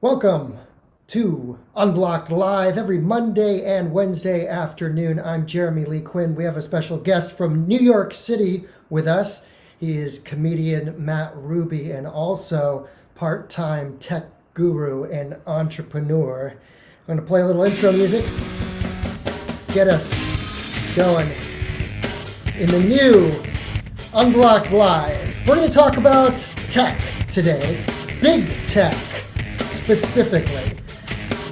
Welcome to Unblocked Live every Monday and Wednesday afternoon. I'm Jeremy Lee Quinn. We have a special guest from New York City with us. He is comedian Matt Ruby and also part-time tech guru and entrepreneur. I'm going to play a little intro music. Get us going in the new Unblocked Live. We're going to talk about tech today, big tech specifically,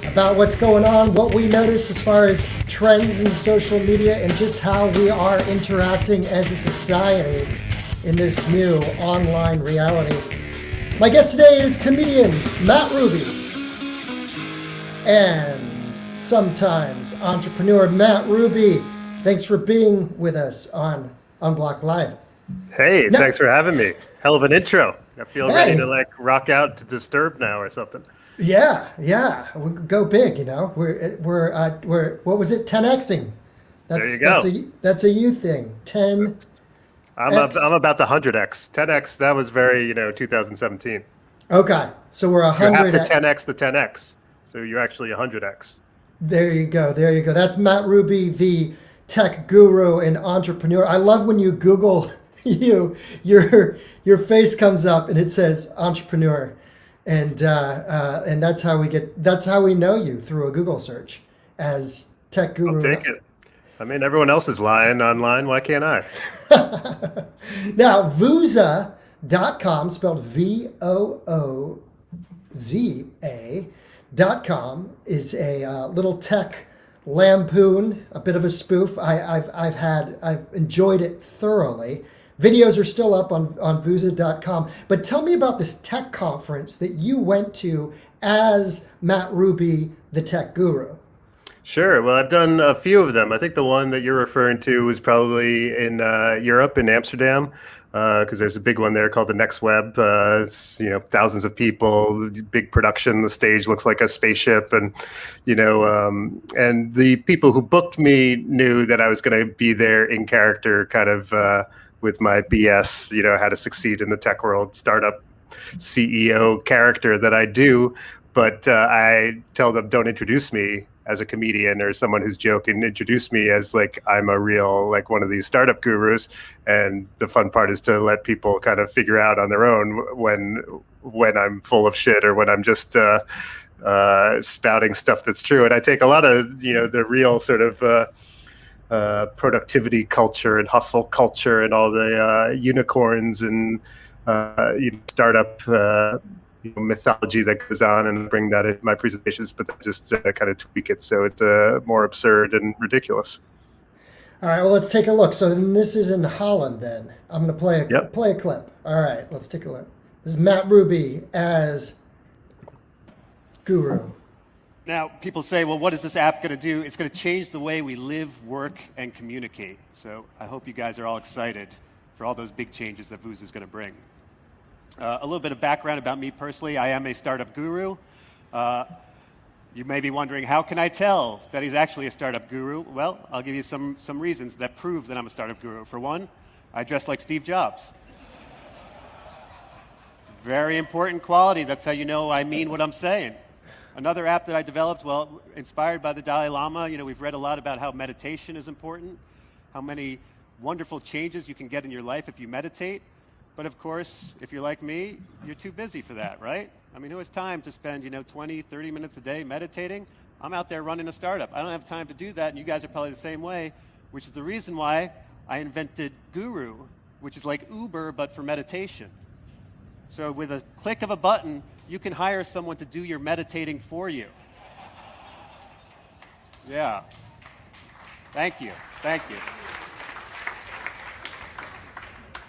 about what's going on, what we notice as far as trends in social media, and just how we are interacting as a society in this new online reality. My guest today is comedian Matt Ruby and sometimes entrepreneur Matt Ruby. Thanks for being with us on Unblocked Live. Hey, thanks for having me. Hell of an intro. I feel ready to like rock out to Disturbed now or something. Yeah. We go big, you know. We're what was it? 10xing. There you go. That's a you thing. 10. I'm about the 100x. 10x. That was very 2017. Okay, so we're 100. You have the 10x, the 10x. So you're actually 100x. There you go. That's Matt Ruby, the tech guru and entrepreneur. I love when you Google your face comes up and it says entrepreneur, and that's how we know you, through a Google search as tech guru. I'll take it. I mean, everyone else is lying online. Why can't I? Now, Vooza.com, spelled VOOZA.com, is a little tech lampoon, a bit of a spoof. I've enjoyed it thoroughly. Videos are still up on Vooza.com. But tell me about this tech conference that you went to as Matt Ruby, the tech guru. Sure. Well, I've done a few of them. I think the one that you're referring to was probably in Europe, in Amsterdam, because there's a big one there called the Next Web. It's, thousands of people, big production. The stage looks like a spaceship, and and the people who booked me knew that I was going to be there in character, kind of with my BS, how to succeed in the tech world, startup CEO character that I do. But I tell them, don't introduce me as a comedian or someone who's joking. Introduce me as like I'm a real, like, one of these startup gurus. And the fun part is to let people kind of figure out on their own when I'm full of shit or when I'm just spouting stuff that's true. And I take a lot of the real sort of productivity culture and hustle culture and all the unicorns and startup mythology that goes on, and bring that in my presentations, but then just kind of tweak it so it's more absurd and ridiculous. All right, well, let's take a look. So this is in Holland then. I'm going to play a clip. All right, let's take a look. This is Matt Ruby as guru. Now, people say, well, what is this app going to do? It's going to change the way we live, work, and communicate. So I hope you guys are all excited for all those big changes that Vooza is going to bring. A little bit of background about me personally. I am a startup guru. You may be wondering, how can I tell that he's actually a startup guru? Well, I'll give you some reasons that prove that I'm a startup guru. For one, I dress like Steve Jobs. Very important quality. That's how you know I mean what I'm saying. Another app that I developed, well, inspired by the Dalai Lama. We've read a lot about how meditation is important, how many wonderful changes you can get in your life if you meditate. But of course, if you're like me, you're too busy for that, right? I mean, who has time to spend 20, 30 minutes a day meditating? I'm out there running a startup. I don't have time to do that, and you guys are probably the same way, which is the reason why I invented Guru, which is like Uber, but for meditation. So with a click of a button, you can hire someone to do your meditating for you. Yeah. Thank you.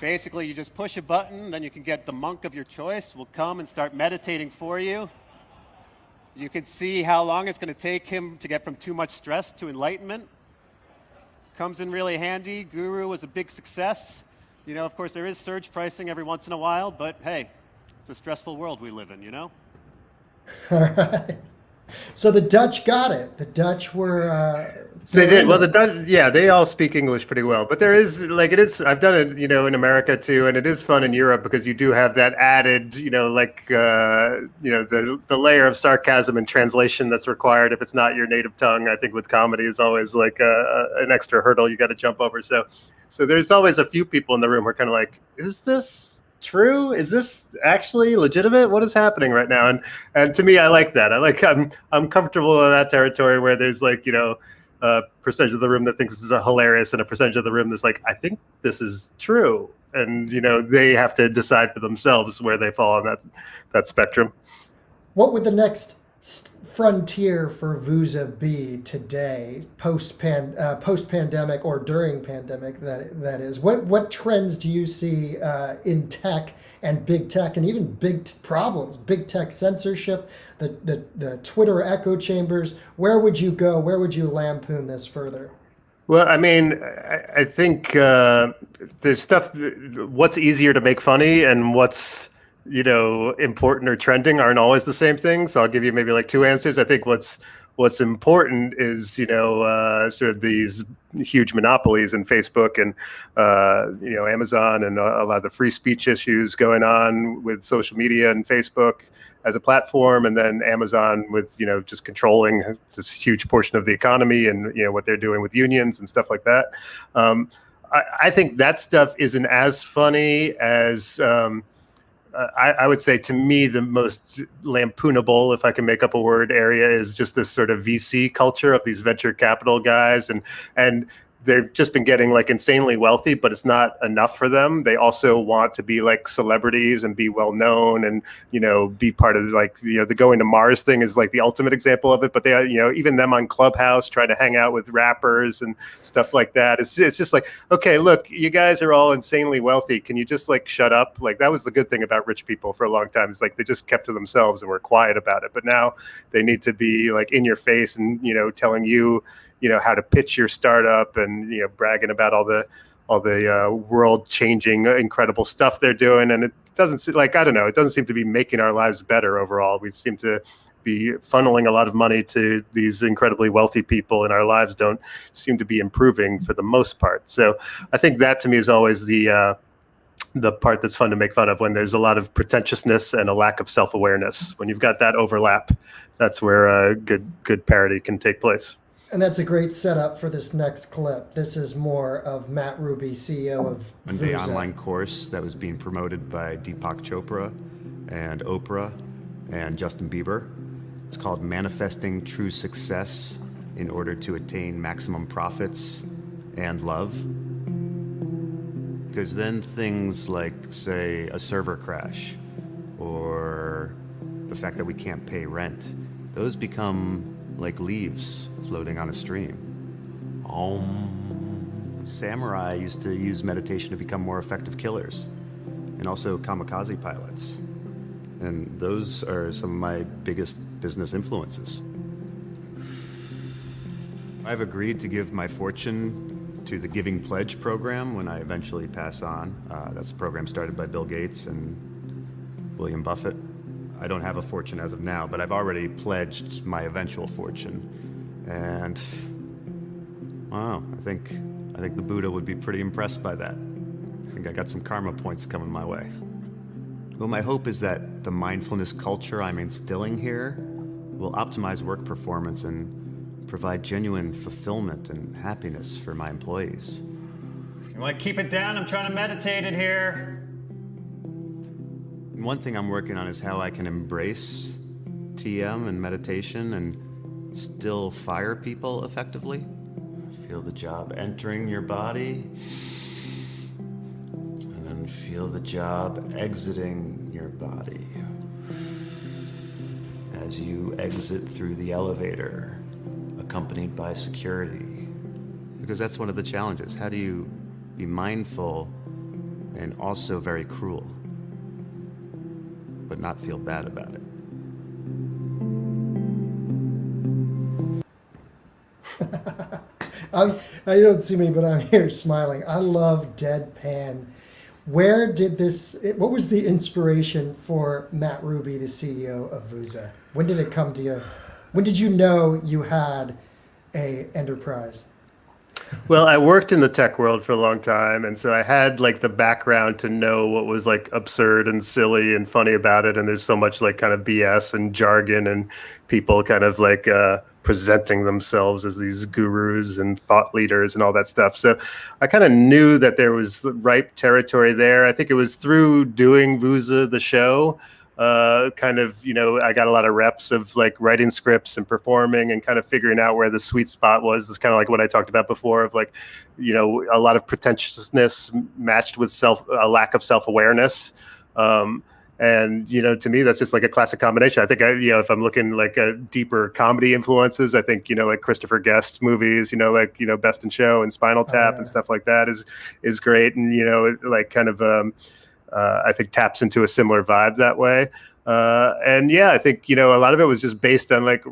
Basically, you just push a button, then you can get the monk of your choice will come and start meditating for you. You can see how long it's going to take him to get from too much stress to enlightenment. Comes in really handy. Guru was a big success. Of course, there is surge pricing every once in a while, but hey, it's a stressful world we live in, All right. So the Dutch got it. The Dutch were. They did. Well, the Dutch, yeah, they all speak English pretty well. But there is like it is. I've done it, in America too, and it is fun in Europe because you do have that added, the layer of sarcasm and translation that's required if it's not your native tongue. I think with comedy is always like an extra hurdle you got to jump over. So there's always a few people in the room who are kind of like, is this true? Is this actually legitimate? What is happening right now? And to me, I like that. I'm comfortable in that territory where there's like, a percentage of the room that thinks this is a hilarious and a percentage of the room that's like, I think this is true. And, they have to decide for themselves where they fall on that spectrum. What would the next frontier for Vooza be today, post-pandemic or during pandemic, that is? What trends do you see in tech and big tech, and even problems, big tech censorship, the Twitter echo chambers? Where would you go? Where would you lampoon this further? Well, I mean, I think there's stuff, what's easier to make funny and what's important or trending aren't always the same thing. So I'll give you maybe like two answers. I think what's important is, sort of these huge monopolies in Facebook and, Amazon and a lot of the free speech issues going on with social media and Facebook as a platform, and then Amazon with, just controlling this huge portion of the economy and, what they're doing with unions and stuff like that. I think that stuff isn't as funny as, I would say, to me, the most lampoonable, if I can make up a word, area is just this sort of VC culture of these venture capital guys, and they've just been getting like insanely wealthy, but it's not enough for them. They also want to be like celebrities and be well known and, be part of like, the going to Mars thing is like the ultimate example of it. But they, even them on Clubhouse trying to hang out with rappers and stuff like that. It's just like, okay, look, you guys are all insanely wealthy. Can you just like shut up? Like that was the good thing about rich people for a long time. It's like they just kept to themselves and were quiet about it. But now they need to be like in your face and, telling you, how to pitch your startup and, bragging about all the world changing, incredible stuff they're doing. And it doesn't seem like, I don't know, it doesn't seem to be making our lives better overall. We seem to be funneling a lot of money to these incredibly wealthy people, and our lives don't seem to be improving for the most part. So I think that to me is always the part that's fun to make fun of, when there's a lot of pretentiousness and a lack of self-awareness. When you've got that overlap, that's where good parody can take place. And that's a great setup for this next clip. This is more of Matt Ruby, CEO of One-day Vooza. online course that was being promoted by Deepak Chopra and Oprah and Justin Bieber. It's called Manifesting True Success in Order to Attain Maximum Profits and Love. Because then things like, say, a server crash or the fact that we can't pay rent, those become like leaves floating on a stream. Samurai used to use meditation to become more effective killers, and also kamikaze pilots. And those are some of my biggest business influences. I've agreed to give my fortune to the Giving Pledge program when I eventually pass on. That's a program started by Bill Gates and William Buffett. I don't have a fortune as of now, but I've already pledged my eventual fortune. And wow, I think the Buddha would be pretty impressed by that. I think I got some karma points coming my way. Well, my hope is that the mindfulness culture I'm instilling here will optimize work performance and provide genuine fulfillment and happiness for my employees. You want to keep it down? I'm trying to meditate in here. And one thing I'm working on is how I can embrace TM and meditation and still fire people effectively. Feel the job entering your body, and then feel the job exiting your body as you exit through the elevator, accompanied by security. Because that's one of the challenges. How do you be mindful and also very cruel, but not feel bad about it? You don't see me, but I'm here smiling. I love deadpan. What was the inspiration for Matt Ruby, the CEO of Vooza? When did it come to you? When did you know you had a enterprise? Well, I worked in the tech world for a long time, and so I had like the background to know what was like absurd and silly and funny about it. And there's so much like kind of BS and jargon and people kind of like presenting themselves as these gurus and thought leaders and all that stuff. So I kind of knew that there was ripe territory there. I think it was through doing Vooza, the show, kind of, I got a lot of reps of like writing scripts and performing and kind of figuring out where the sweet spot was. It's kind of like what I talked about before of like, a lot of pretentiousness matched with a lack of self-awareness. And, to me, that's just like a classic combination. I think, if I'm looking like deeper comedy influences, I think, like Christopher Guest movies, Best in Show and Spinal Tap and stuff like that is great. And, like kind of, I think taps into a similar vibe that way. And yeah, I think, a lot of it was just based on like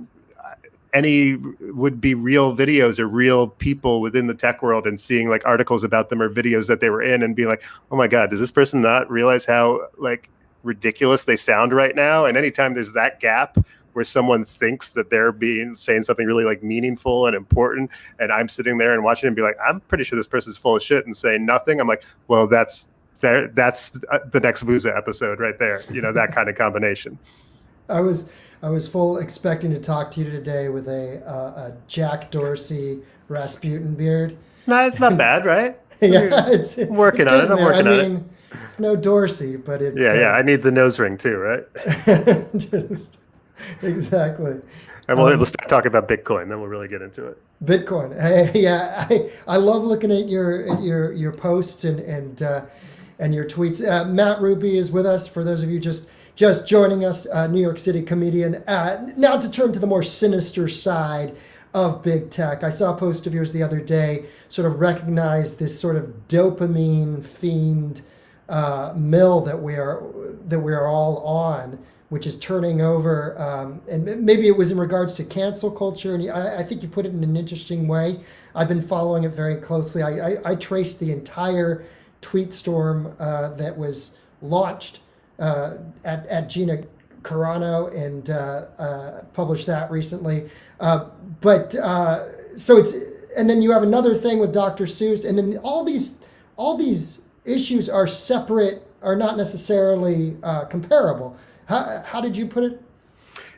any would be real videos or real people within the tech world and seeing like articles about them or videos that they were in and being like, oh my God, does this person not realize how like ridiculous they sound right now? And anytime there's that gap where someone thinks that they're saying something really like meaningful and important, and I'm sitting there and watching and be like, I'm pretty sure this person's full of shit and saying nothing. I'm like, well, that's the next Vooza episode right there. That kind of combination. I was full expecting to talk to you today with a Jack Dorsey Rasputin beard. No, it's not bad, right? Yeah, it's working on it. I'm working on it. It's no Dorsey, but it's yeah. I need the nose ring too, right? Just exactly. And we'll start talking about Bitcoin. Then we'll really get into it. Bitcoin. I love looking at your posts and your tweets. Matt Ruby is with us. For those of you just joining us, New York City comedian. Now to turn to the more sinister side of big tech. I saw a post of yours the other day, sort of recognize this sort of dopamine fiend mill that we are all on, which is turning over. And maybe it was in regards to cancel culture. And I think you put it in an interesting way. I've been following it very closely. I traced the entire tweet storm that was launched at Gina Carano and published that recently. So it's, and then you have another thing with Dr. Seuss, and then all these issues are separate, are not necessarily comparable. How did you put it?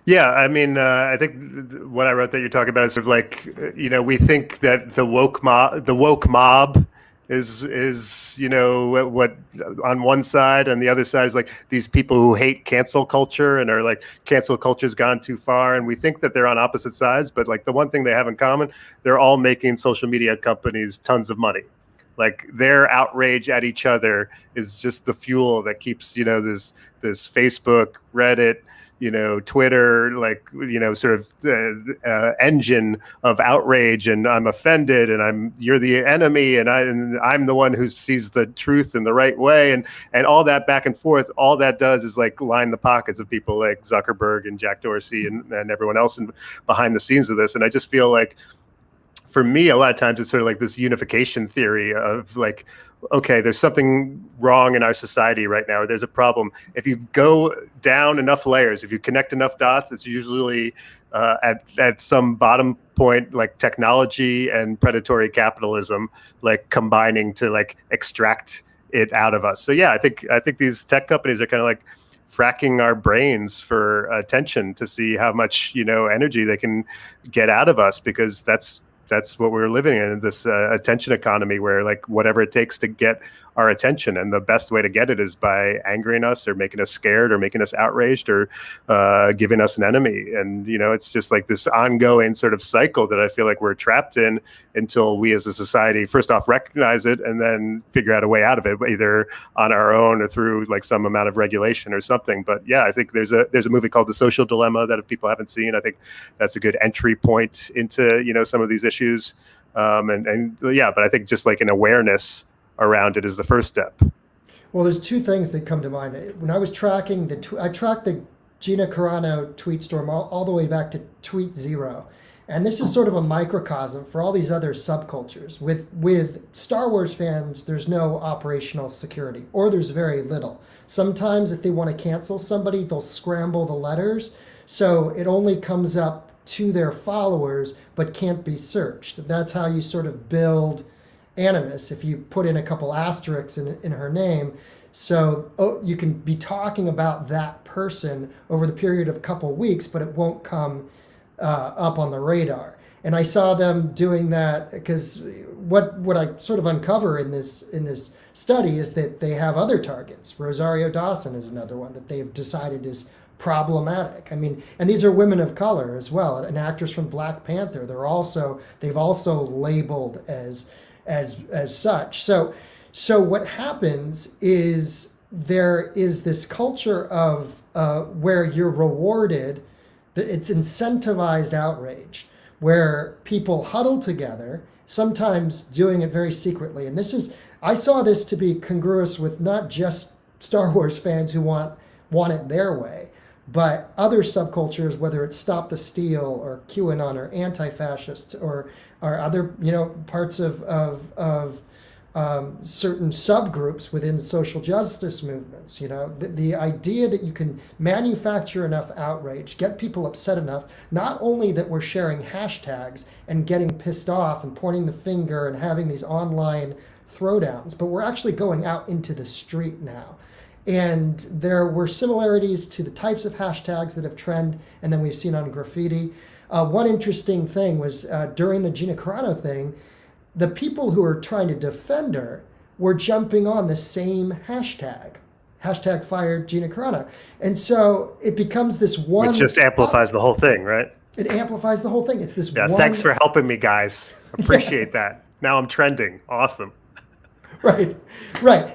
Yeah, I mean, I think what I wrote that you're talking about is sort of like, we think that the woke mob is what on one side, and the other side is like these people who hate cancel culture and are like cancel culture's gone too far, and we think that they're on opposite sides, but like the one thing they have in common, they're all making social media companies tons of money. Like their outrage at each other is just the fuel that keeps this Facebook, Reddit, Twitter, like, sort of the engine of outrage, and I'm offended, and you're the enemy, and I'm the one who sees the truth in the right way, and all that back and forth. All that does is like line the pockets of people like Zuckerberg and Jack Dorsey and everyone else behind the scenes of this. And I just feel like, for me, a lot of times it's sort of like this unification theory of like, okay, there's something wrong in our society right now, or there's a problem. If you go down enough layers, if you connect enough dots, it's usually at some bottom point, like technology and predatory capitalism, like combining to like extract it out of us. So yeah, I think these tech companies are kind of like fracking our brains for attention to see how much energy they can get out of us, because that's what we're living in, this attention economy where like whatever it takes to get our attention, and the best way to get it is by angering us or making us scared or making us outraged or giving us an enemy. And it's just like this ongoing sort of cycle that I feel like we're trapped in until we as a society first off recognize it and then figure out a way out of it, either on our own or through like some amount of regulation or something. But yeah, I think there's a movie called The Social Dilemma that if people haven't seen, I think that's a good entry point into some of these issues. And yeah, but I think just like an awareness around it is the first step. Well, there's two things that come to mind. When I was tracking I tracked the Gina Carano tweet storm all the way back to tweet zero. And this is sort of a microcosm for all these other subcultures. With Star Wars fans, there's no operational security, or there's very little. Sometimes if they want to cancel somebody, they'll scramble the letters. So it only comes up to their followers but can't be searched. That's how you sort of build animus, if you put in a couple asterisks in her name. So you can be talking about that person over the period of a couple weeks, but it won't come up on the radar. And I saw them doing that because what I sort of uncover in this study is that they have other targets. Rosario Dawson is another one that they've decided is problematic. I mean, and these are women of color as well. An actress from Black Panther. They've also labeled as such. So what happens is there is this culture of where you're rewarded. It's incentivized outrage, where people huddle together, sometimes doing it very secretly. And I saw this to be congruous with not just Star Wars fans who want it their way, but other subcultures, whether it's Stop the Steal or QAnon or anti-fascists or other parts of certain subgroups within social justice movements. The idea that you can manufacture enough outrage, get people upset enough, not only that we're sharing hashtags and getting pissed off and pointing the finger and having these online throwdowns, but we're actually going out into the street now. And there were similarities to the types of hashtags that have trended and then we've seen on graffiti. One interesting thing was during the Gina Carano thing, the people who are trying to defend her were jumping on the same hashtag fired Gina Carano. And so it becomes this one... Which just amplifies the whole thing, right? It amplifies the whole thing. It's this one... Thanks for helping me, guys. Appreciate that. Now I'm trending. Awesome. Right.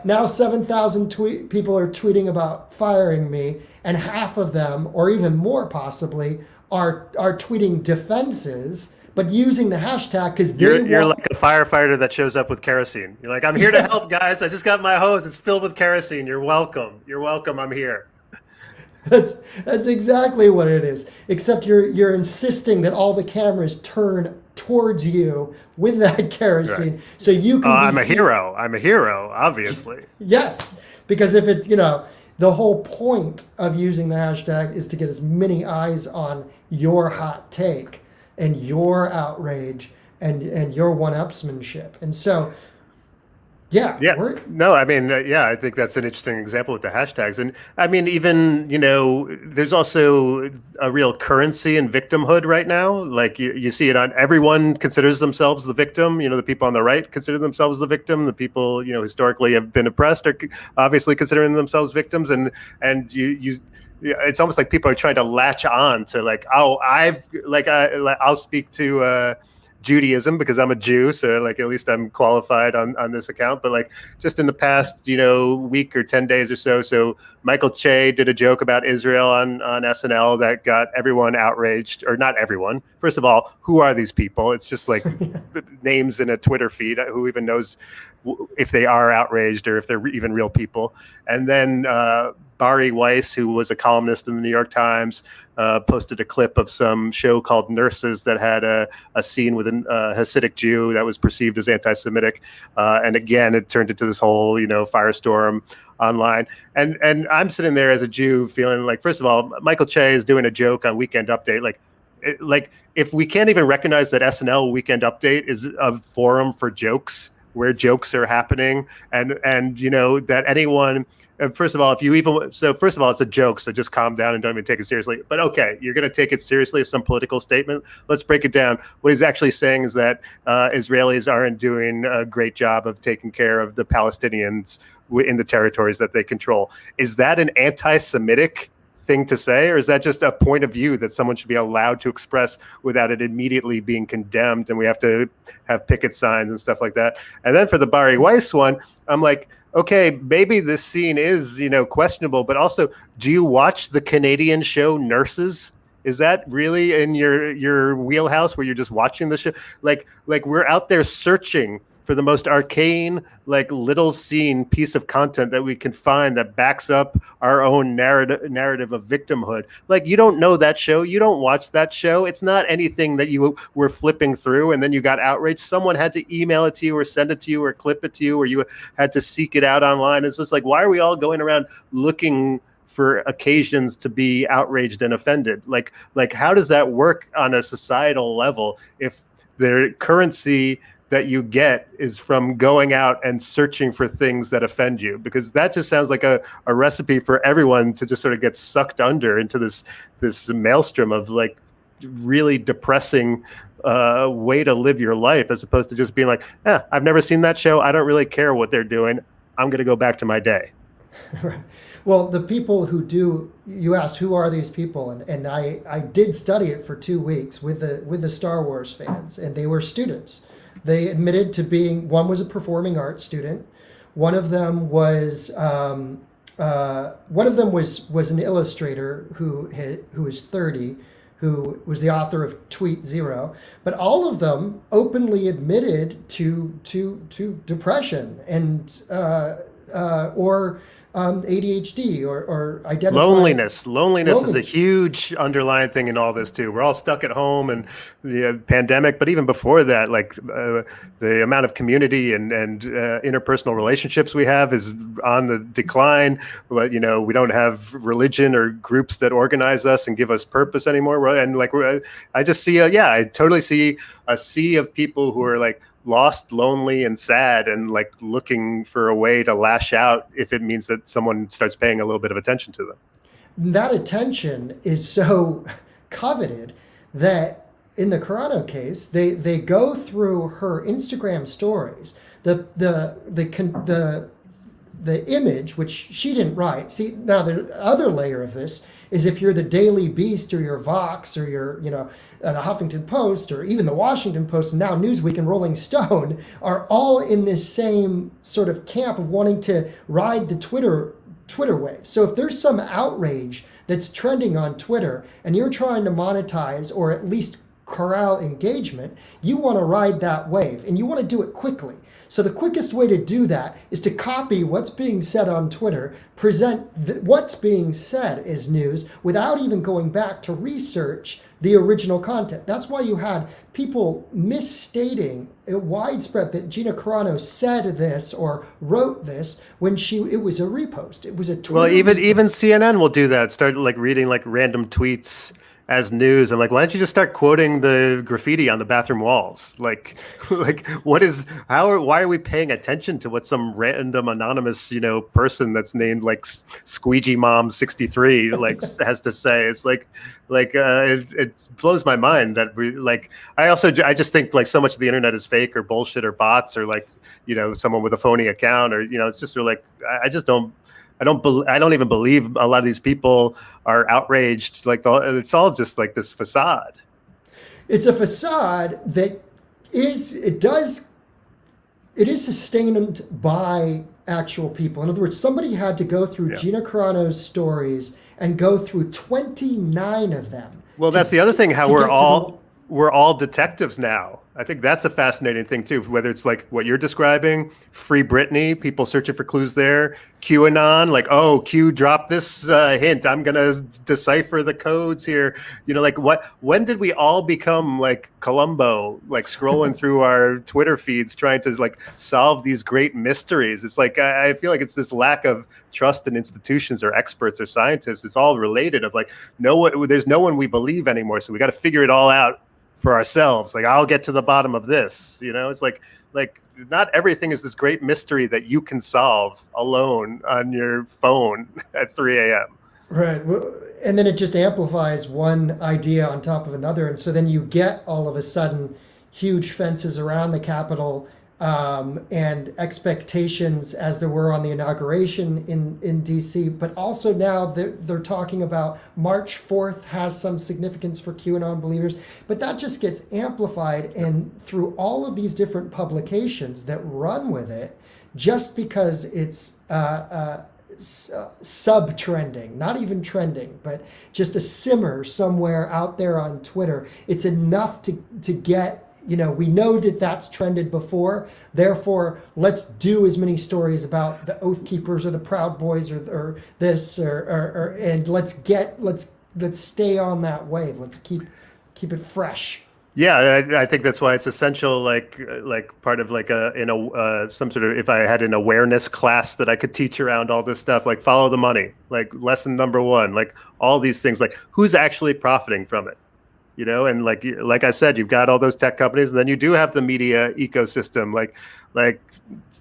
Now 7,000 people are tweeting about firing me, and half of them, or even more possibly, are tweeting defenses, but using the hashtag because you're like a firefighter that shows up with kerosene. You're like, I'm here to help, guys. I just got my hose. It's filled with kerosene. You're welcome. I'm here. That's exactly what it is. Except you're insisting that all the cameras turn towards you with that kerosene, right. So you can. I'm a hero, obviously. Yes, because if it, the whole point of using the hashtag is to get as many eyes on your hot take and your outrage and your one-upsmanship, and so. Yeah. I think that's an interesting example with the hashtags. And I mean, even, there's also a real currency in victimhood right now. Like you see it on everyone considers themselves the victim. The people on the right consider themselves the victim. The people, historically have been oppressed are obviously considering themselves victims. And it's almost like people are trying to latch on to I'll speak to, Judaism because I'm a Jew, so at least I'm qualified on this account. But just in the past, week or 10 days or so Michael Che did a joke about Israel on SNL that got everyone outraged, or not everyone. First of all, who are these people? It's just names in a Twitter feed. Who even knows if they are outraged or if they're even real people? And then Bari Weiss, who was a columnist in the New York Times, posted a clip of some show called Nurses that had a scene with a Hasidic Jew that was perceived as anti-Semitic. And again, it turned into this whole, firestorm online. And I'm sitting there as a Jew feeling like, first of all, Michael Che is doing a joke on Weekend Update. If we can't even recognize that SNL Weekend Update is a forum for jokes, where jokes are happening, and that anyone... First of all, it's a joke, so just calm down and don't even take it seriously. But okay, you're going to take it seriously as some political statement. Let's break it down. What he's actually saying is that Israelis aren't doing a great job of taking care of the Palestinians in the territories that they control. Is that an anti-Semitic thing to say, or is that just a point of view that someone should be allowed to express without it immediately being condemned, and we have to have picket signs and stuff like that? And then for the Bari Weiss one, I'm like, okay, maybe this scene is, questionable, but also, do you watch the Canadian show Nurses? Is that really in your wheelhouse where you're just watching the show? Like we're out there searching for the most arcane, little scene piece of content that we can find that backs up our own narrative of victimhood. You don't know that show. You don't watch that show. It's not anything that you were flipping through and then you got outraged. Someone had to email it to you or send it to you or clip it to you, or you had to seek it out online. It's just why are we all going around looking for occasions to be outraged and offended. Like how does that work on a societal level if the currency that you get is from going out and searching for things that offend you? Because that just sounds like a recipe for everyone to just sort of get sucked under into this maelstrom of like really depressing way to live your life, as opposed to just being like, I've never seen that show, I don't really care what they're doing, I'm going to go back to my day. Right. Well, the people who do, you asked who are these people, and I did study it for 2 weeks with the Star Wars fans, and they were students. They admitted to being, one was a performing arts student, one of them was was an illustrator who was 30, who was the author of Tweet Zero, but all of them openly admitted to depression and or ADHD or identifying loneliness is a huge underlying thing in all this too. We're all stuck at home and the pandemic, but even before that, like the amount of community and interpersonal relationships we have is on the decline. But we don't have religion or groups that organize us and give us purpose anymore. And like I just see I totally see a sea of people who are like lost, lonely, and sad, and like looking for a way to lash out if it means that someone starts paying a little bit of attention to them. That attention is so coveted that in the Carano case, they go through her Instagram stories, the image, which she didn't write. See, now the other layer of this is if you're the Daily Beast or your Vox or your, the Huffington Post or even the Washington Post and now Newsweek and Rolling Stone are all in this same sort of camp of wanting to ride the Twitter wave. So if there's some outrage that's trending on Twitter and you're trying to monetize or at least corral engagement, you want to ride that wave and you want to do it quickly. So the quickest way to do that is to copy what's being said on Twitter, present what's being said as news without even going back to research the original content. That's why you had people misstating it widespread that Gina Carano said this or wrote this when it was a repost. It was a Twitter. Well, even CNN will do that. Start like reading like random tweets as news. I'm like, why don't you just start quoting the graffiti on the bathroom walls? Like why are we paying attention to what some random anonymous, person that's named like Squeegee Mom 63 like has to say? It's it blows my mind that I just think like so much of the internet is fake or bullshit or bots or like, someone with a phony account or, it's just sort of like, I don't even believe a lot of these people are outraged. Like it's all just like this facade. It's a facade that is sustained by actual people. In other words, somebody had to go through Gina Carano's stories and go through 29 of them. Well, that's the other thing, how we're all detectives now. I think that's a fascinating thing too, whether it's like what you're describing, Free Britney, people searching for clues there, QAnon, like, oh, Q dropped this hint, I'm going to decipher the codes here. When did we all become like Columbo, like scrolling through our Twitter feeds, trying to like solve these great mysteries? It's like, I feel like it's this lack of trust in institutions or experts or scientists. It's all related of like, there's no one we believe anymore. So we got to figure it all out for ourselves. Like, I'll get to the bottom of this. It's like not everything is this great mystery that you can solve alone on your phone at 3 a.m. Right. Well, and then it just amplifies one idea on top of another. And so then you get all of a sudden huge fences around the Capitol and expectations as there were on the inauguration in DC. But also now they're talking about March 4th has some significance for QAnon believers. But that just gets amplified and through all of these different publications that run with it just because it's sub-trending, not even trending, but just a simmer somewhere out there on Twitter. It's enough to get, we know that that's trended before, therefore let's do as many stories about the Oath Keepers or the Proud Boys or this and let's stay on that wave. Let's keep it fresh. Yeah, I think that's why it's essential, like part of like some sort of, if I had an awareness class that I could teach around all this stuff, like follow the money, like lesson number one, like all these things, like who's actually profiting from it, and like I said, you've got all those tech companies, and then you do have the media ecosystem, like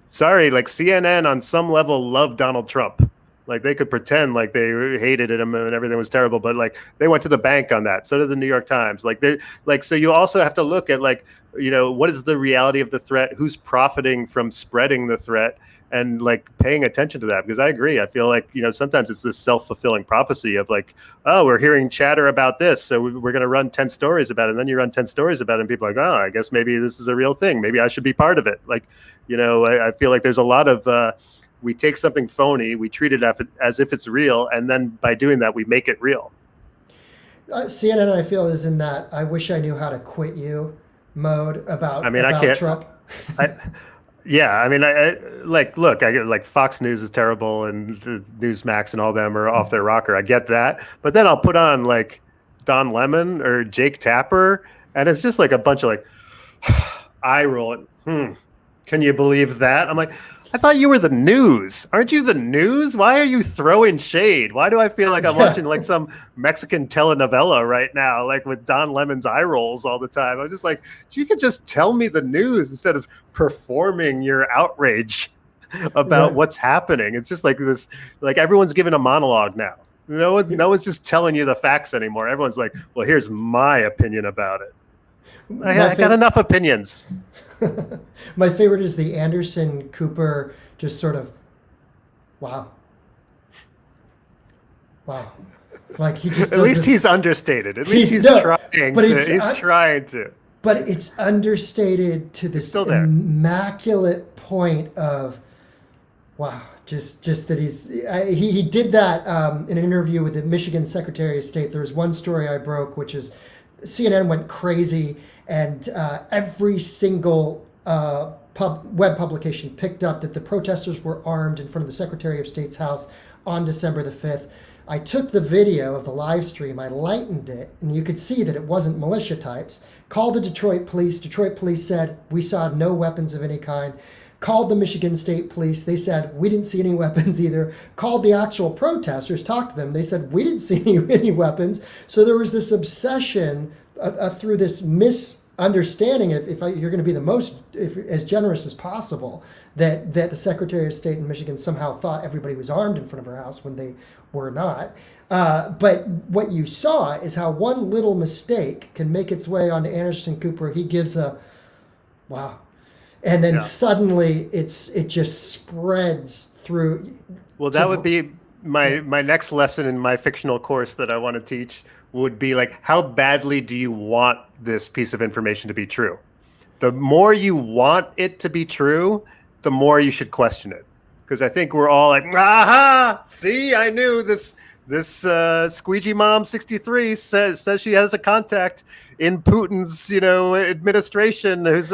sorry, like CNN on some level loved Donald Trump. Like they could pretend like they hated him and everything was terrible, but like they went to the bank on that. So did the New York Times. Like they so you also have to look at like, what is the reality of the threat? Who's profiting from spreading the threat? And like paying attention to that, because I agree. I feel like, sometimes it's this self-fulfilling prophecy of like, oh, we're hearing chatter about this, so we're going to run 10 stories about it. And then you run 10 stories about it and people are like, oh, I guess maybe this is a real thing. Maybe I should be part of it. Like, I feel like there's a lot of, we take something phony, we treat it as if it's real, and then by doing that, we make it real. CNN, I feel, is in that I wish I knew how to quit you mode about, I can't, Trump. Yeah, I look, like Fox News is terrible and Newsmax and all them are off their rocker. I get that, but then I'll put on like Don Lemon or Jake Tapper, and it's just like a bunch of like eye rolling. Can you believe that? I'm like, I thought you were the news. Aren't you the news? Why are you throwing shade? Why do I feel like I'm watching like some Mexican telenovela right now, like with Don Lemon's eye rolls all the time? I'm just like, you could just tell me the news instead of performing your outrage about what's happening. It's just like this, like everyone's giving a monologue now. No one's just telling you the facts anymore. Everyone's like, well, here's my opinion about it. I got enough opinions. My favorite is the Anderson Cooper, just sort of, wow. Like he just. At least he's understated. At least he's trying to. But it's understated to this immaculate point of, wow. Just that he did that in an interview with the Michigan Secretary of State. There was one story I broke, which is CNN went crazy, and every single web publication picked up that the protesters were armed in front of the Secretary of State's house on December the 5th. I took the video of the live stream, I lightened it, and you could see that it wasn't militia types. Called the Detroit police. Detroit police said, we saw no weapons of any kind. Called the Michigan State Police. They said, we didn't see any weapons either. Called the actual protesters, talked to them. They said, we didn't see any weapons. So there was this obsession through this misunderstanding, if you're going to be as generous as possible, that the Secretary of State in Michigan somehow thought everybody was armed in front of her house when they were not. But what you saw is how one little mistake can make its way onto Anderson Cooper. He gives a, wow. And then suddenly it just spreads through. Well, that would be my next lesson in my fictional course that I want to teach would be like, how badly do you want this piece of information to be true? The more you want it to be true, the more you should question it. Because I think we're all like, aha, see, I knew this Squeegee Mom 63 says she has a contact in Putin's, administration. Who's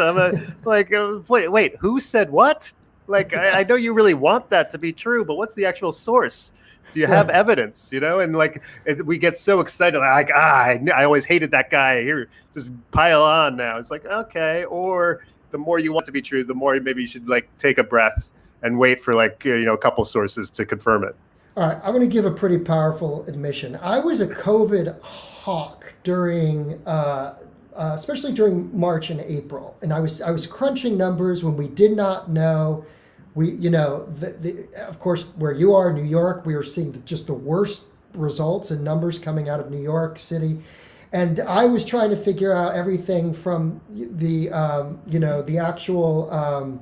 wait, who said what? Like, I know you really want that to be true, but what's the actual source? Do you have evidence? And like we get so excited, like I always hated that guy. Here, just pile on now. It's like, okay, or the more you want to be true, the more maybe you should like take a breath and wait for like a couple sources to confirm it. All right, I'm going to give a pretty powerful admission. I was a COVID hawk during, especially during March and April, and I was crunching numbers when we did not know. Of course, where you are, New York, we were seeing just the worst results and numbers coming out of New York City, and I was trying to figure out everything from the actual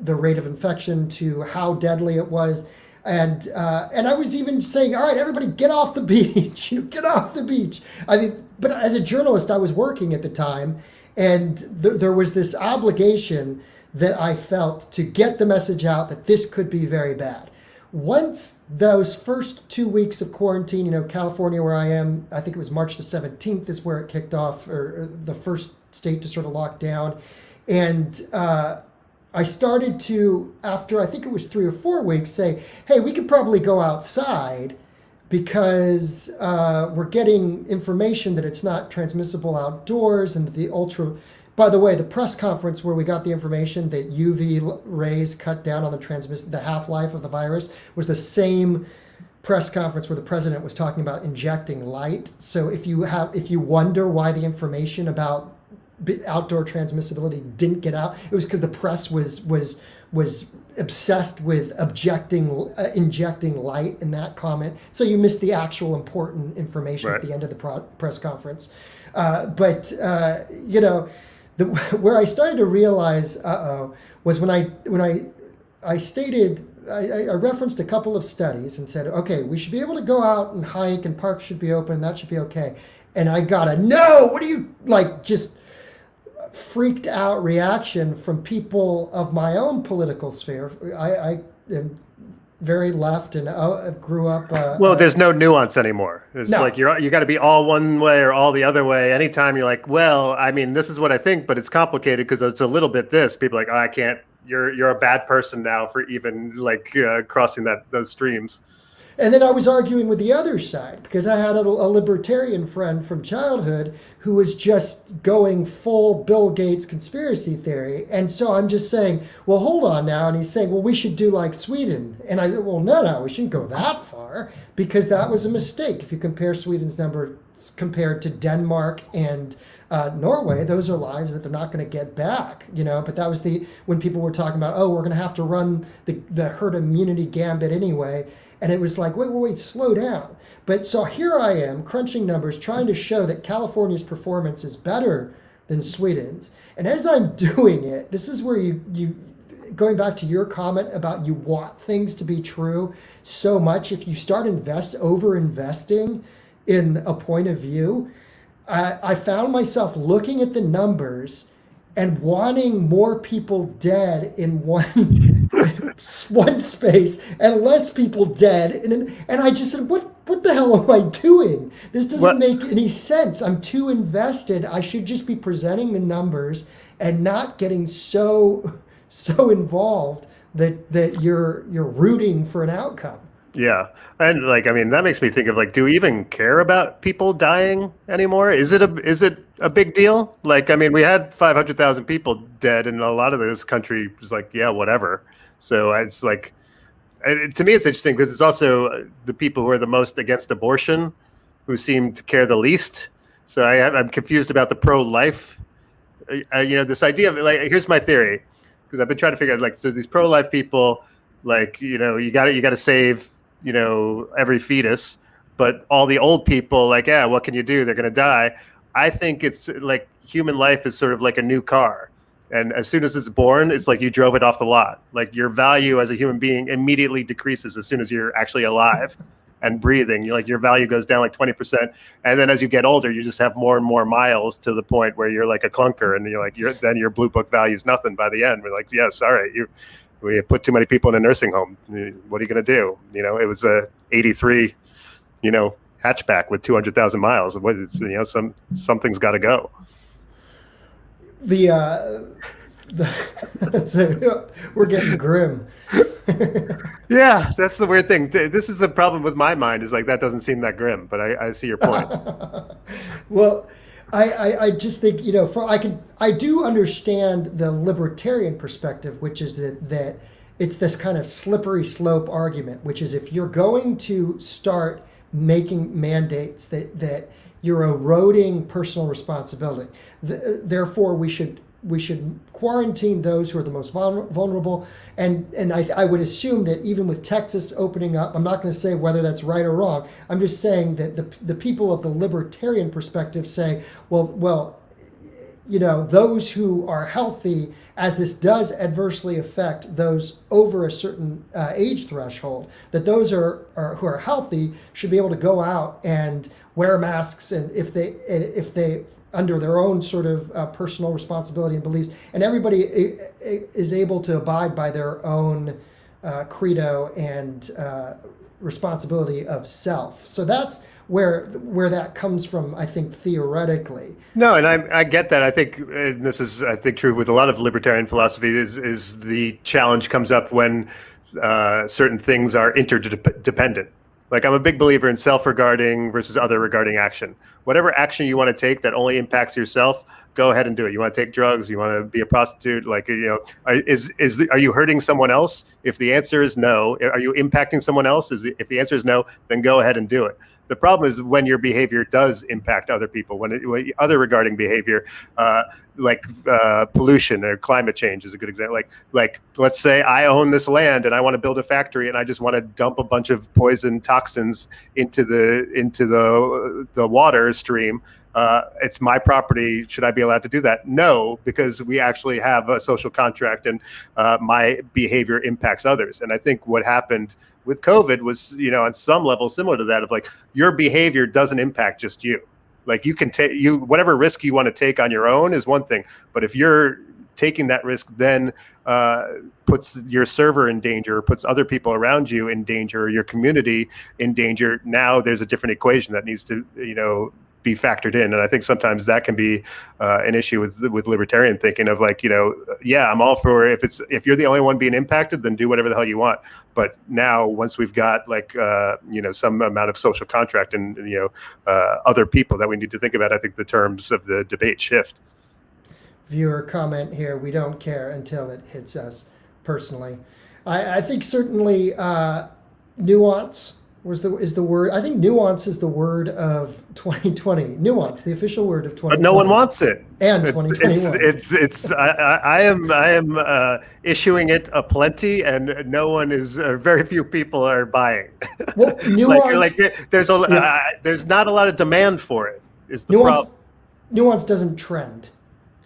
the rate of infection to how deadly it was. And I was even saying, all right, everybody get off the beach, get off the beach. But as a journalist, I was working at the time, and there was this obligation that I felt to get the message out that this could be very bad. Once those first 2 weeks of quarantine, California, where I am, I think it was March the 17th is where it kicked off, or the first state to sort of lock down. And I started to, after I think it was 3 or 4 weeks, say, hey, we could probably go outside, because we're getting information that it's not transmissible outdoors, and the ultra. By the way, the press conference where we got the information that UV rays cut down on the half-life of the virus was the same press conference where the president was talking about injecting light. So if you wonder why the information about outdoor transmissibility didn't get out, it was because the press was obsessed with injecting light in that comment. So you missed the actual important information at the end of the press conference. But where I started to realize, was when I stated, I referenced a couple of studies and said, okay, we should be able to go out and hike, and parks should be open, and that should be okay. And I got a no, what do you, just freaked out reaction from people of my own political sphere. I am very left, and grew up. Well, there's no nuance anymore. It's No. like you got to be all one way or all the other way. Anytime you're like, well, I mean, this is what I think, but it's complicated because it's a little bit this. People are like, oh, I can't. You're a bad person now for even crossing those streams. And then I was arguing with the other side because I had a libertarian friend from childhood who was just going full Bill Gates conspiracy theory. And so I'm just saying, well, hold on now. And he's saying, well, we should do like Sweden. And I said, well, no, we shouldn't go that far because that was a mistake. If you compare Sweden's numbers compared to Denmark and Norway, those are lives that they're not going to get back, But that was when people were talking about, oh, we're going to have to run the herd immunity gambit anyway. And it was like, wait, slow down. But so here I am crunching numbers, trying to show that California's performance is better than Sweden's. And as I'm doing it, this is where you going back to your comment about you want things to be true so much. If you start over investing in a point of view, I found myself looking at the numbers and wanting more people dead in one space and less people dead. And I just said, what the hell am I doing? This doesn't make any sense. I'm too invested. I should just be presenting the numbers and not getting so involved that you're rooting for an outcome. Yeah. And that makes me think of do we even care about people dying anymore? Is it a big deal? We had 500,000 people dead, and a lot of this country was yeah, whatever. So it's to me, it's interesting because it's also the people who are the most against abortion who seem to care the least. So I'm confused about the pro-life, this idea of here's my theory, because I've been trying to figure out so these pro-life people, you got to save, every fetus, but all the old people, what can you do? They're going to die. I think it's human life is sort of like a new car. And as soon as it's born, it's like you drove it off the lot. Your value as a human being immediately decreases as soon as you're actually alive and breathing. Your value goes down 20%. And then as you get older, you just have more and more miles to the point where you're like a clunker, and then your blue book value is nothing by the end. We're like, yes, all right, we put too many people in a nursing home. What are you going to do? It was a 83, hatchback with 200,000 miles. Something's got to go. We're getting grim. Yeah, that's the weird thing. This is the problem with my mind, is that doesn't seem that grim, but I see your point. Well, I just think, I do understand the libertarian perspective, which is that it's this kind of slippery slope argument, which is if you're going to start making mandates that you're eroding personal responsibility. Therefore, we should quarantine those who are the most vulnerable. And I would assume that even with Texas opening up, I'm not going to say whether that's right or wrong. I'm just saying that the people of the libertarian perspective say, well, those who are healthy, as this does adversely affect those over a certain age threshold, that those who are healthy should be able to go out and wear masks, and if they under their own sort of personal responsibility and beliefs, and everybody is able to abide by their own credo and responsibility of self. So that's where that comes from, I think, theoretically. No, and I get that. I think, and this is, I think, true with a lot of libertarian philosophy, is the challenge comes up when certain things are interdependent. Like, I'm a big believer in self-regarding versus other-regarding action. Whatever action you want to take that only impacts yourself, go ahead and do it. You want to take drugs, you want to be a prostitute, like, are you hurting someone else? If the answer is no, are you impacting someone else? If the answer is no, then go ahead and do it. The problem is when your behavior does impact other people, when other regarding behavior, pollution or climate change is a good example. Like let's say I own this land and I want to build a factory and I just want to dump a bunch of poison toxins into the water stream. It's my property. Should I be allowed to do that? No, because we actually have a social contract, and my behavior impacts others. And I think what happened with COVID was, on some level similar to that, of like, your behavior doesn't impact just you. Like, you can take whatever risk you want to take on your own is one thing, but if you're taking that risk then puts your server in danger, or puts other people around you in danger, or your community in danger, now there's a different equation that needs to be factored in. And I think sometimes that can be an issue with libertarian thinking of like, yeah, I'm all for if you're the only one being impacted, then do whatever the hell you want. But now once we've got like, some amount of social contract and, other people that we need to think about, I think the terms of the debate shift. Viewer comment here, we don't care until it hits us personally. I think certainly nuance is the word. I think nuance is the word of 2020. Nuance, the official word of 2020. But no one wants it. And 2021. I am issuing it aplenty, and no one is. Very few people are buying. Well, nuance. There's not a lot of demand for it. Is the nuance? problem? Nuance doesn't trend.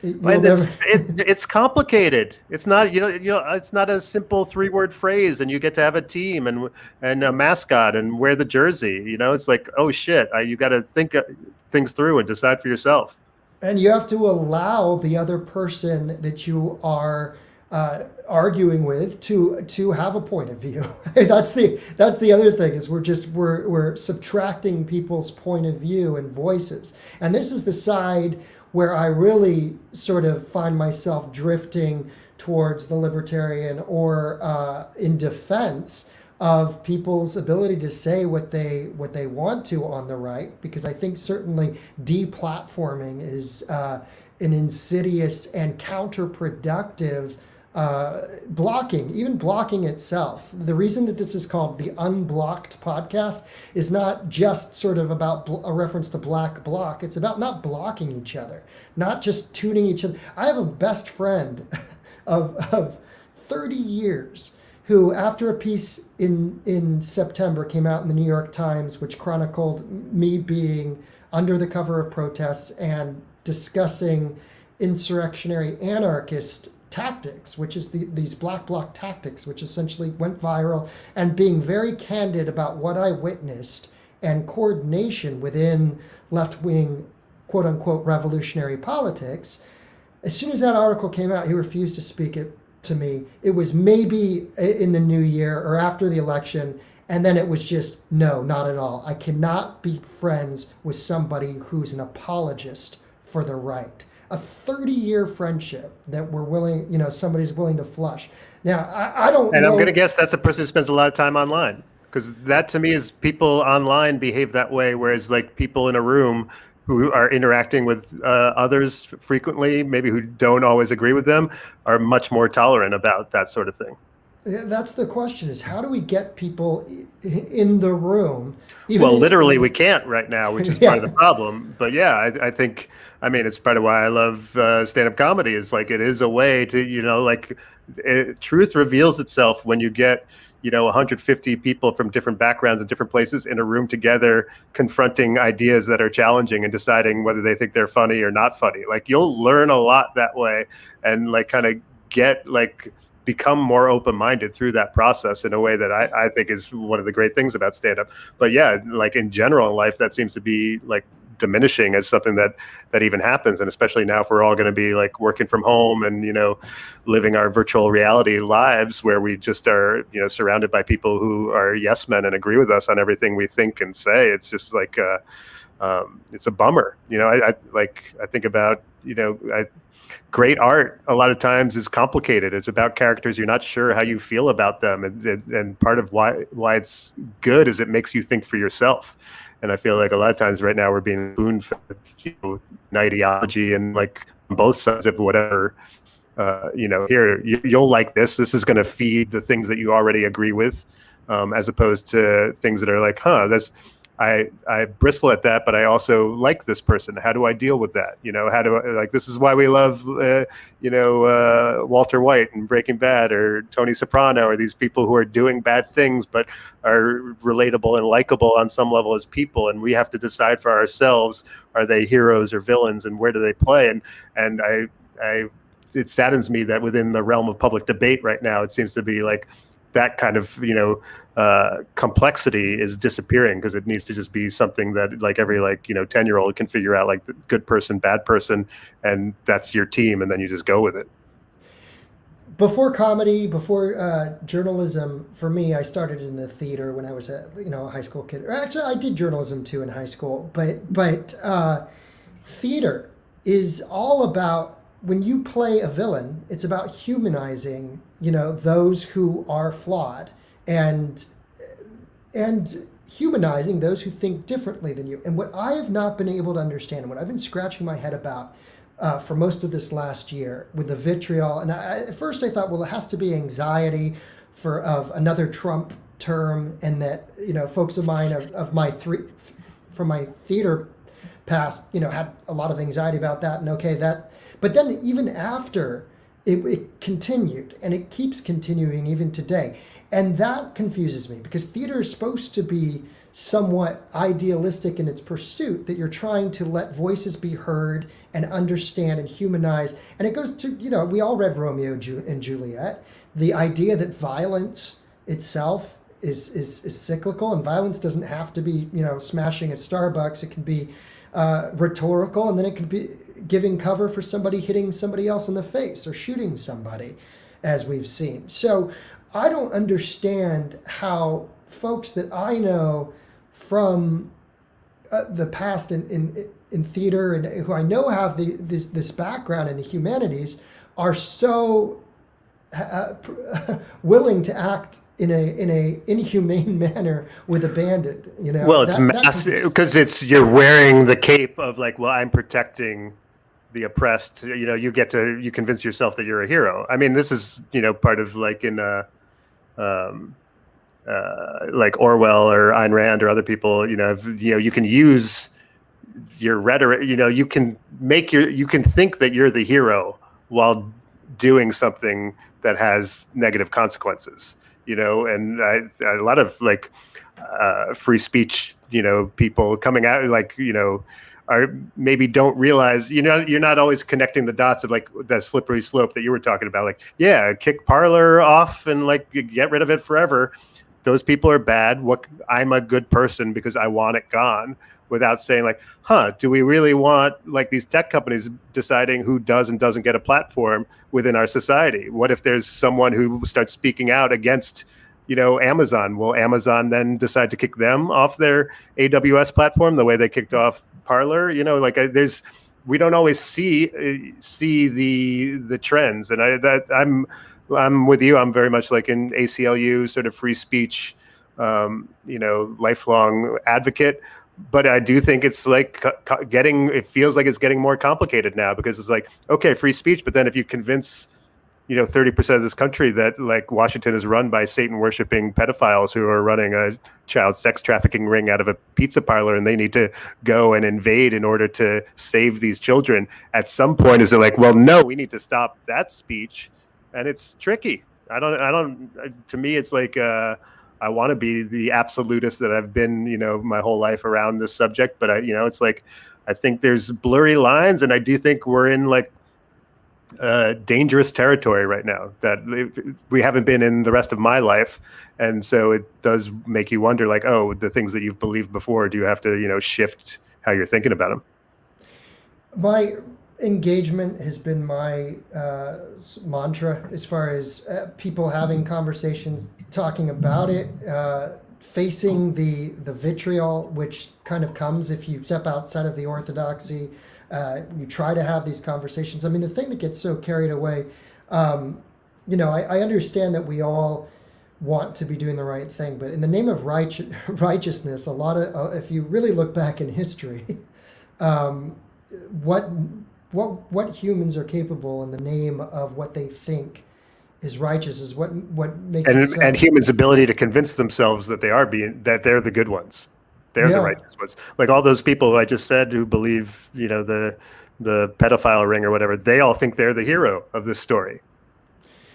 It's complicated. It's not it's not a simple 3-word phrase, and you get to have a team and a mascot and wear the jersey. It's like, oh shit, you got to think things through and decide for yourself. And you have to allow the other person that you are arguing with to have a point of view. That's the other thing, is we're subtracting people's point of view and voices, and this is the side where I really sort of find myself drifting towards the libertarian or in defense of people's ability to say what they want to on the right, because I think certainly deplatforming is an insidious and counterproductive blocking itself. The reason that this is called the Unblocked podcast is not just sort of about a reference to black bloc. It's about not blocking each other, not just tuning each other. I have a best friend of 30 years who, after a piece in September came out in the New York Times, which chronicled me being under the cover of protests and discussing insurrectionary anarchist tactics, which is these black bloc tactics, which essentially went viral, and being very candid about what I witnessed and coordination within left-wing, quote-unquote, revolutionary politics. As soon as that article came out, he refused to speak it to me. It was maybe in the new year or after the election, and then it was just, no, not at all. I cannot be friends with somebody who's an apologist for the right. A 30-year friendship that we're willing, somebody's willing to flush. Now, I don't know. And I'm going to guess that's a person who spends a lot of time online, because that to me is people online behave that way, whereas like people in a room who are interacting with others frequently, maybe who don't always agree with them, are much more tolerant about that sort of thing. Yeah, that's the question, is how do we get people in the room? Literally we can't right now, which is part of the problem. But yeah, I think, it's part of why I love stand-up comedy, is like, it is a way to, truth reveals itself when you get, 150 people from different backgrounds and different places in a room together, confronting ideas that are challenging and deciding whether they think they're funny or not funny. Like, you'll learn a lot that way, and like kind of become more open-minded through that process in a way that I think is one of the great things about stand-up. But yeah, like in general in life, that seems to be like diminishing as something that even happens. And especially now, if we're all going to be like working from home and, living our virtual reality lives where we just are, surrounded by people who are yes men and agree with us on everything we think and say. It's just like, it's a bummer. I think about, great art a lot of times is complicated. It's about characters you're not sure how you feel about them, and part of why it's good is it makes you think for yourself. And I feel like a lot of times right now we're being spoon-fed, an ideology, and like on both sides of whatever. Here you'll like this. This is going to feed the things that you already agree with, as opposed to things that are like, I bristle at that, but I also like this person. How do I deal with that? How do I, this is why we love, Walter White and Breaking Bad, or Tony Soprano, or these people who are doing bad things, but are relatable and likable on some level as people. And we have to decide for ourselves, are they heroes or villains, and where do they play? And it saddens me that within the realm of public debate right now, it seems to be like that kind of, complexity is disappearing, because it needs to just be something that like every 10-year-old can figure out, like the good person, bad person, and that's your team, and then you just go with it. Before comedy, before journalism, for me, I started in the theater when I was a high school kid. Or actually, I did journalism too in high school, but theater is all about, when you play a villain, it's about humanizing, those who are flawed, and humanizing those who think differently than you. And what I have not been able to understand, and what I've been scratching my head about for most of this last year with the vitriol, and at first I thought, well, it has to be anxiety of another Trump term, and that folks of mine from my theater past, had a lot of anxiety about that, and but then even after, it continued, and it keeps continuing even today. And that confuses me, because theater is supposed to be somewhat idealistic in its pursuit, that you're trying to let voices be heard and understand and humanize. And it goes to, we all read Romeo and Juliet, the idea that violence itself is cyclical, and violence doesn't have to be, smashing at Starbucks. It can be rhetorical, and then it could be giving cover for somebody hitting somebody else in the face or shooting somebody, as we've seen. So I don't understand how folks that I know from the past in theater, and who I know have this background in the humanities, are so willing to act in a inhumane manner with a bandit. Well, it's massive, because you're wearing the cape of like, well, I'm protecting the oppressed. You convince yourself that you're a hero. I mean, this is part of like in like Orwell or Ayn Rand or other people. You can use your rhetoric. You can think that you're the hero while doing something that has negative consequences. And a lot of like free speech, people coming out are maybe don't realize, you're not always connecting the dots of like that slippery slope that you were talking about. Like, yeah, kick Parler off and like get rid of it forever. Those people are bad. I'm a good person because I want it gone, without saying like, do we really want like these tech companies deciding who does and doesn't get a platform within our society? What if there's someone who starts speaking out against, Amazon? Will Amazon then decide to kick them off their AWS platform the way they kicked off Parler? We don't always see the trends, and I'm with you. I'm very much like an ACLU sort of free speech, lifelong advocate. But I do think it's like it feels like it's getting more complicated now, because it's like, okay, free speech, but then if you convince 30% of this country that like Washington is run by Satan worshiping pedophiles who are running a child sex trafficking ring out of a pizza parlor, and they need to go and invade in order to save these children, at some point is it like, well, no, we need to stop that speech. And it's tricky. I don't, to me, it's like, I want to be the absolutist that I've been, my whole life around this subject. But it's like, I think there's blurry lines, and I do think we're in like dangerous territory right now that we haven't been in the rest of my life. And so it does make you wonder, like, oh, the things that you've believed before, do you have to, shift how you're thinking about them? My engagement has been my mantra, as far as people having conversations, talking about it, facing the vitriol, which kind of comes if you step outside of the orthodoxy. You try to have these conversations. I mean, the thing that gets so carried away, I understand that we all want to be doing the right thing, but in the name of righteousness, a lot of if you really look back in history, what humans are capable in the name of what they think is righteous is what makes it so. And humans' ability to convince themselves that they're the good ones. They're the righteous ones. Like all those people I just said who believe, the pedophile ring or whatever, they all think they're the hero of this story.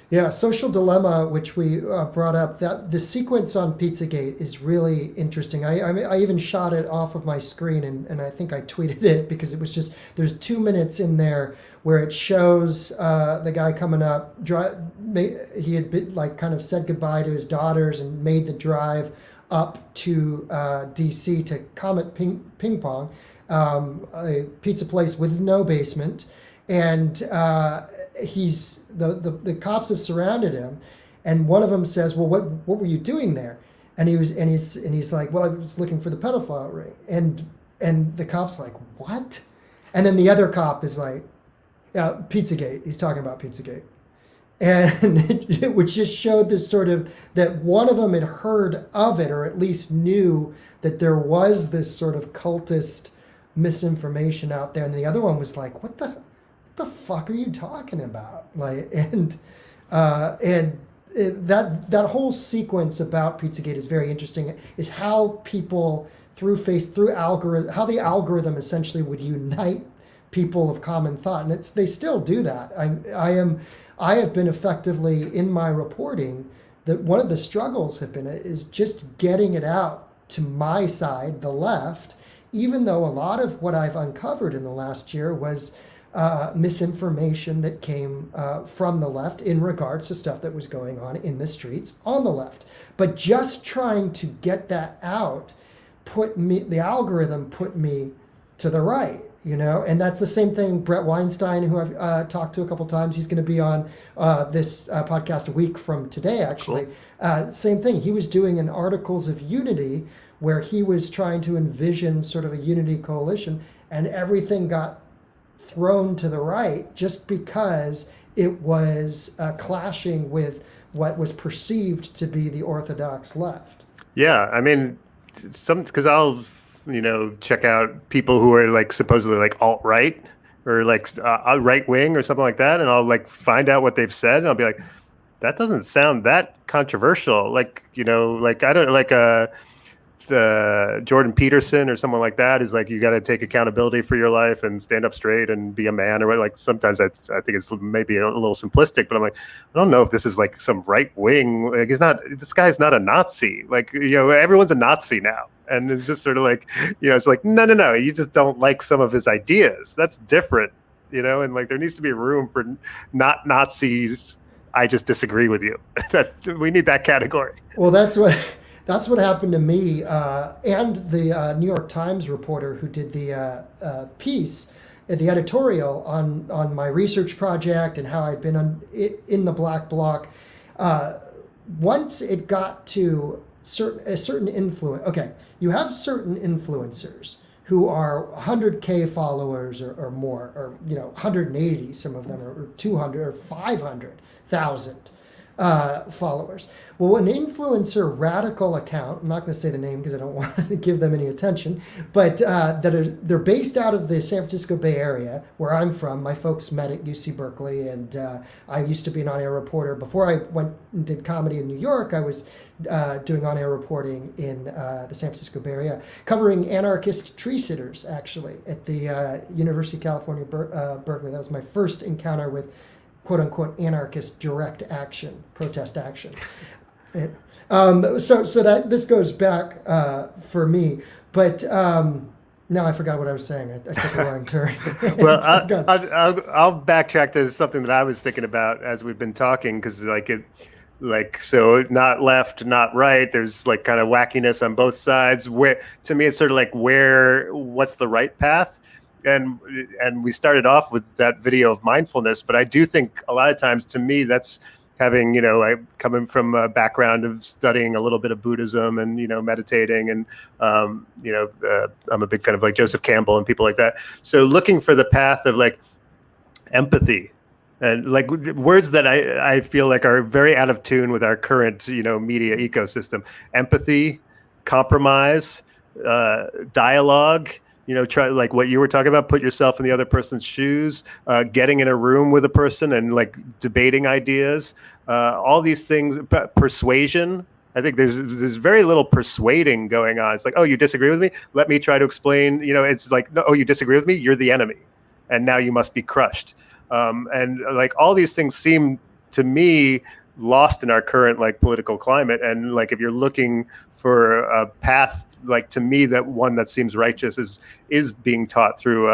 Yeah, Social Dilemma, which we brought up, that the sequence on Pizzagate is really interesting. I even shot it off of my screen, and I think I tweeted it because it was just, there's 2 minutes in there where it shows the guy coming up. He had been, kind of said goodbye to his daughters and made the drive up to DC to Comet Ping Pong, a pizza place with no basement. And he's the cops have surrounded him, and one of them says, "Well, what were you doing there?" And he's like, "Well, I was looking for the pedophile ring." And the cop's like, "What?" And then the other cop is like, "Yeah, Pizzagate." He's talking about Pizzagate, and which just showed this sort of that one of them had heard of it, or at least knew that there was this sort of cultist misinformation out there, and the other one was like, "What the fuck are you talking about?" That whole sequence about Pizzagate is very interesting. Is how people how the algorithm essentially would unite people of common thought, and they still do that. I have been effectively in my reporting that one of the struggles is just getting it out to my side, the left, even though a lot of what I've uncovered in the last year was misinformation that came from the left in regards to stuff that was going on in the streets on the left. But just trying to get that out the algorithm put me to the right, and that's the same thing. Brett Weinstein, who I've talked to a couple times, he's going to be on this podcast a week from today, actually. Cool. Same thing. He was doing an Articles of Unity where he was trying to envision sort of a unity coalition, and everything got thrown to the right just because it was clashing with what was perceived to be the orthodox left. Yeah, I mean, because I'll check out people who are supposedly alt-right or right-wing or something like that, and I'll find out what they've said, and I'll be like, that doesn't sound that controversial. I don't Jordan Peterson or someone like that is you got to take accountability for your life and stand up straight and be a man, or sometimes I think it's maybe a little simplistic, but I'm like, I don't know if this is some right wing. This guy's not a Nazi. Everyone's a Nazi now, and it's just sort of it's no, you just don't like some of his ideas. That's different, and there needs to be room for not Nazis. I just disagree with you. That we need that category. Well, that's what happened to me and the New York Times reporter who did the piece, the editorial on my research project and how I'd been in the Black Bloc. Once it got to a certain influence, okay, you have certain influencers who are 100K followers or more, or 180, some of them, or 200 or 500,000 followers. Well, an influencer radical account, I'm not going to say the name because I don't want to give them any attention, but they're based out of the San Francisco Bay Area, where I'm from. My folks met at UC Berkeley, and I used to be an on-air reporter. Before I went and did comedy in New York, I was doing on-air reporting in the San Francisco Bay Area, covering anarchist tree sitters, actually, at the University of California, Berkeley. That was my first encounter with quote-unquote anarchist direct action, protest action. So that this goes back for me, but now I forgot what I was saying. I took a wrong turn. Well, I'll backtrack to something that I was thinking about as we've been talking, because so not left, not right. There's kind of wackiness on both sides. Where to me, it's sort of what's the right path? And we started off with that video of mindfulness, but I do think a lot of times, to me, that's having, I coming from a background of studying a little bit of Buddhism and, meditating and, I'm a big fan of like Joseph Campbell and people like that. So looking for the path of like empathy and like words that I feel like are very out of tune with our current, media ecosystem. Empathy, compromise, dialogue, try like what you were talking about, put yourself in the other person's shoes, getting in a room with a person and like debating ideas, all these things, persuasion. I think there's very little persuading going on. It's like, oh, you disagree with me? Let me try to explain. It's like, no, oh, you disagree with me? You're the enemy. And now you must be crushed. And like all these things seem to me lost in our current like political climate. And like if you're looking for a path, like to me, that one that seems righteous is being taught through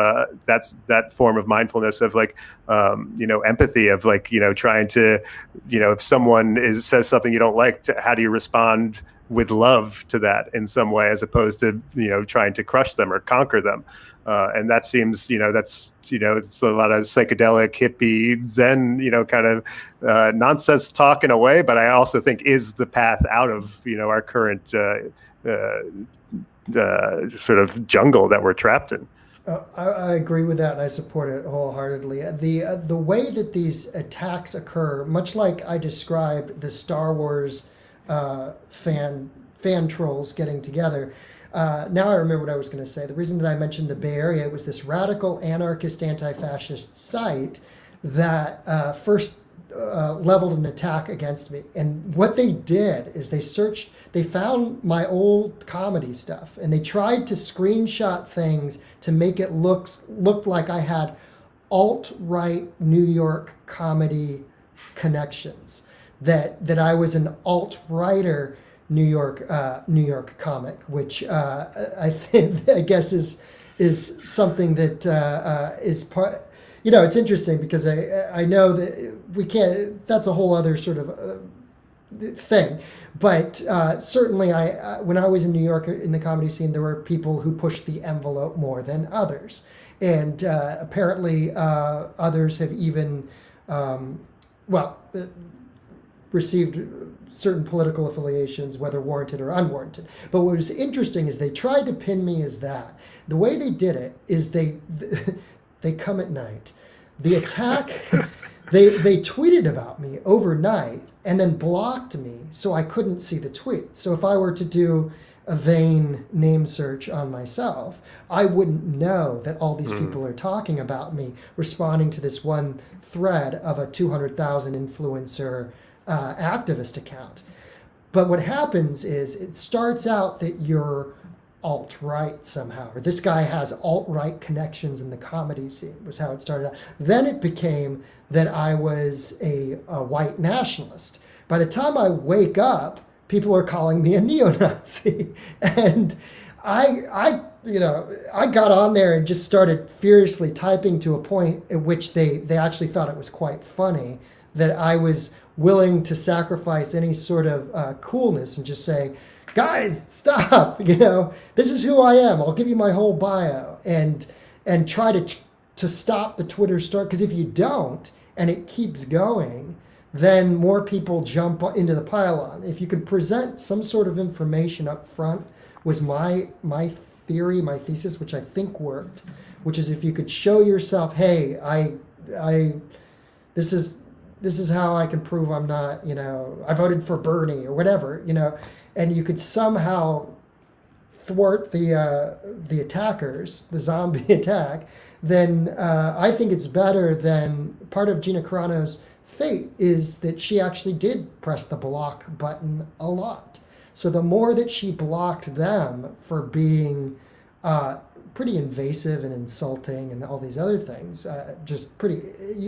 that form of mindfulness of like empathy of like trying to if someone says something you don't like, how do you respond with love to that in some way, as opposed to trying to crush them or conquer them. And that seems that's it's a lot of psychedelic hippie Zen kind of nonsense talk in a way, but I also think is the path out of our current sort of jungle that we're trapped in. I agree with that, and I support it wholeheartedly. The way that these attacks occur, much like I described the Star Wars fan trolls getting together. Now I remember what I was going to say. The reason that I mentioned the Bay Area was this radical anarchist anti-fascist site that first leveled an attack against me. And what they did is they found my old comedy stuff, and they tried to screenshot things to make it look like I had alt-right New York comedy connections, that I was an alt-writer New York comic, which I guess is something that is part. It's interesting because I know that we can't. That's a whole other sort of thing, but certainly when I was in New York in the comedy scene, there were people who pushed the envelope more than others, and apparently others have even received certain political affiliations, whether warranted or unwarranted. But what was interesting is they tried to pin me as that. The way they did it is they come at night. The attack, they tweeted about me overnight and then blocked me so I couldn't see the tweet. So if I were to do a vain name search on myself, I wouldn't know that all these people are talking about me, responding to this one thread of a 200,000 influencer activist account. But what happens is it starts out that you're alt-right somehow, or this guy has alt-right connections in the comedy scene, was how it started out. Then it became that I was a white nationalist. By the time I wake up, people are calling me a neo-Nazi. And I got on there and just started furiously typing to a point at which they actually thought it was quite funny that I was willing to sacrifice any sort of coolness and just say, guys, stop, this is who I am. I'll give you my whole bio and try to stop the Twitter start. Because if you don't, and it keeps going, then more people jump into the pylon. If you could present some sort of information up front was my theory, my thesis, which I think worked, which is if you could show yourself, hey, this is how I can prove I'm not, I voted for Bernie or whatever, and you could somehow thwart the attackers, the zombie attack, then I think it's better than part of Gina Carano's fate is that she actually did press the block button a lot. So the more that she blocked them for being pretty invasive and insulting and all these other things, just pretty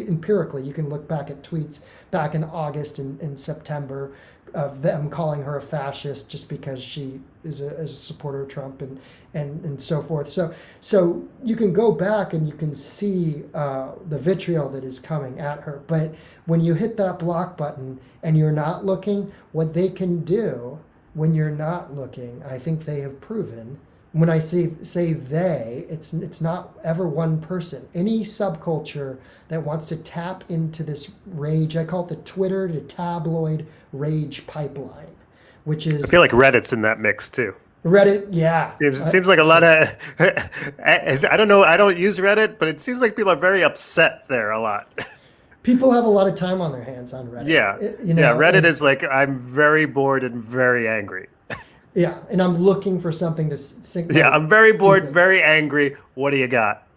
empirically, you can look back at tweets back in August and September of them calling her a fascist just because she is a supporter of Trump and so forth. So you can go back and you can see the vitriol that is coming at her. But when you hit that block button and you're not looking, what they can do when you're not looking, I think they have proven, When I say they, it's not ever one person. Any subculture that wants to tap into this rage, I call it the Twitter to tabloid rage pipeline, which is I feel like Reddit's in that mix too. Reddit. Yeah, It seems like a lot of, I don't know, I don't use Reddit, but it seems like people are very upset there a lot. people have a lot of time on their hands on Reddit. Yeah. Reddit is like, I'm very bored and very angry. Yeah, and I'm looking for something to sink. Yeah, I'm very bored, very angry. What do you got?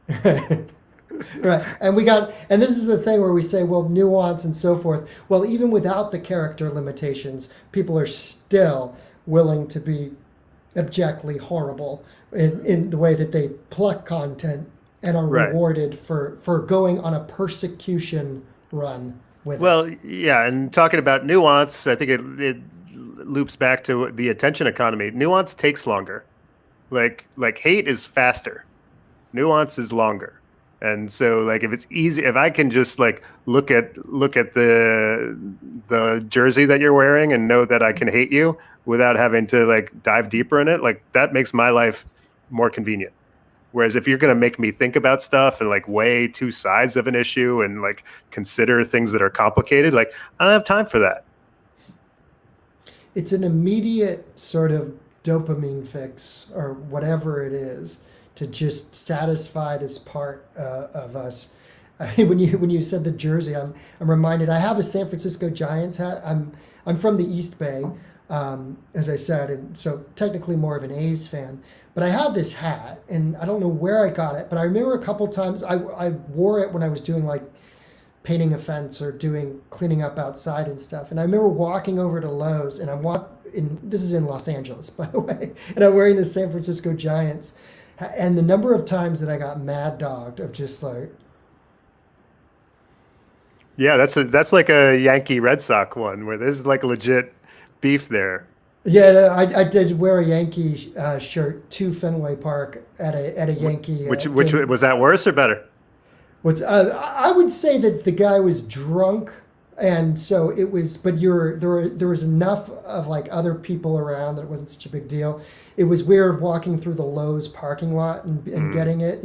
Right, and this is the thing where we say, well, nuance and so forth. Well, even without the character limitations, people are still willing to be abjectly horrible in the way that they pluck content and are rewarded for going on a persecution run with it. Well, yeah, and talking about nuance, I think it loops back to the attention economy. Nuance takes longer. Like hate is faster. Nuance is longer. And so like if it's easy, if I can just like look at the jersey that you're wearing and know that I can hate you without having to like dive deeper in it, like that makes my life more convenient. Whereas if you're going to make me think about stuff and like weigh two sides of an issue and like consider things that are complicated, like I don't have time for that. It's an immediate sort of dopamine fix or whatever it is to just satisfy this part of us. When you said the jersey, I'm reminded. I have a San Francisco Giants hat. I'm from the East Bay, as I said, and so technically more of an A's fan. But I have this hat, and I don't know where I got it, but I remember a couple times I wore it when I was doing like painting a fence or cleaning up outside and stuff. And I remember walking over to Lowe's, and this is in Los Angeles, by the way, and I'm wearing the San Francisco Giants. And the number of times that I got mad dogged of just like, yeah, that's like a Yankee Red Sox one where there's like legit beef there. Yeah, I did wear a Yankee shirt to Fenway Park at a Yankee. Which was that worse or better? I would say that the guy was drunk, and so it was. But there was enough of like other people around that it wasn't such a big deal. It was weird walking through the Lowe's parking lot and getting it,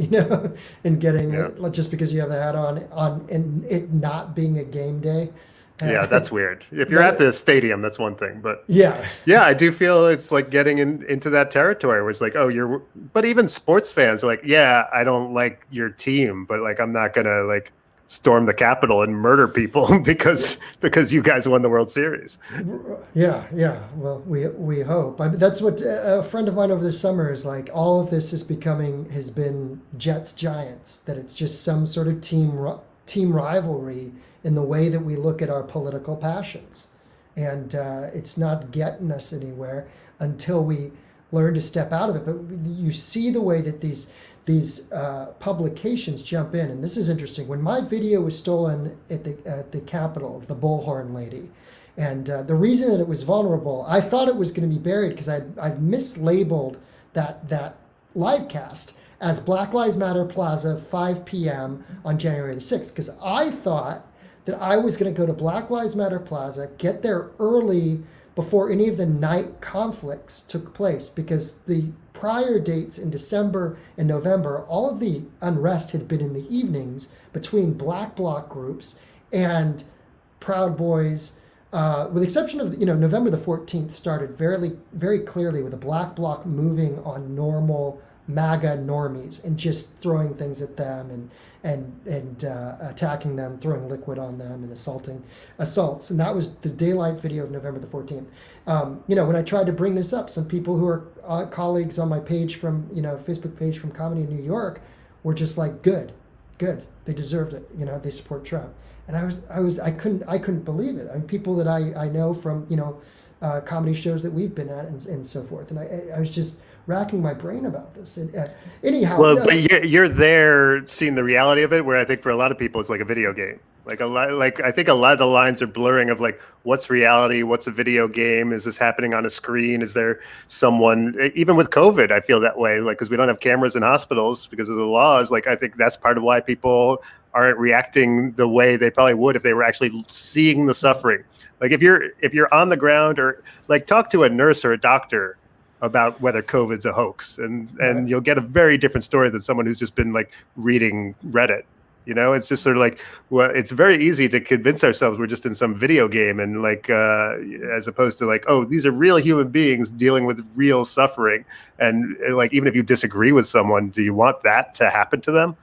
and getting it just because you have the hat on and it not being a game day. Yeah, that's weird. If you're at the stadium, that's one thing. But yeah, I do feel it's like getting into that territory where it's like, oh, but even sports fans are like, yeah, I don't like your team, but like, I'm not going to like storm the Capitol and murder people because you guys won the World Series. Yeah. Well, we hope. That's what a friend of mine over the summer is like. All of this has been Jets Giants. That it's just some sort of team rivalry in the way that we look at our political passions, and it's not getting us anywhere until we learn to step out of it. But you see the way that these publications jump in, and this is interesting. When my video was stolen at the Capitol of the Bullhorn Lady, and the reason that it was vulnerable, I thought it was going to be buried because I'd mislabeled that live cast as Black Lives Matter Plaza 5 p.m. on January the 6th, because I thought that I was going to go to Black Lives Matter Plaza, get there early before any of the night conflicts took place, because the prior dates in December and November, all of the unrest had been in the evenings between Black Bloc groups and Proud Boys, with the exception of November the 14th started very, very clearly with a Black Bloc moving on normal MAGA normies and just throwing things at them and attacking them, throwing liquid on them and assaults. And that was the daylight video of November the 14th. When I tried to bring this up, some people who are colleagues on my page from, Facebook page from Comedy in New York were just like, good, they deserved it. They support Trump. And I couldn't believe it. I mean, people that I know from, comedy shows that we've been at and so forth. And I was just racking my brain about this. And anyhow, but you're there seeing the reality of it, where I think for a lot of people it's like a video game. I think a lot of the lines are blurring of like, what's reality, what's a video game, is this happening on a screen, is there someone, even with COVID, I feel that way, like, because we don't have cameras in hospitals because of the laws. Like, I think that's part of why people aren't reacting the way they probably would if they were actually seeing the suffering. Like if you're on the ground, or like talk to a nurse or a doctor about whether COVID's a hoax, and you'll get a very different story than someone who's just been like reading Reddit. It's just sort of like, well, it's very easy to convince ourselves we're just in some video game, and like, as opposed to like, oh, these are real human beings dealing with real suffering. And like, even if you disagree with someone, do you want that to happen to them?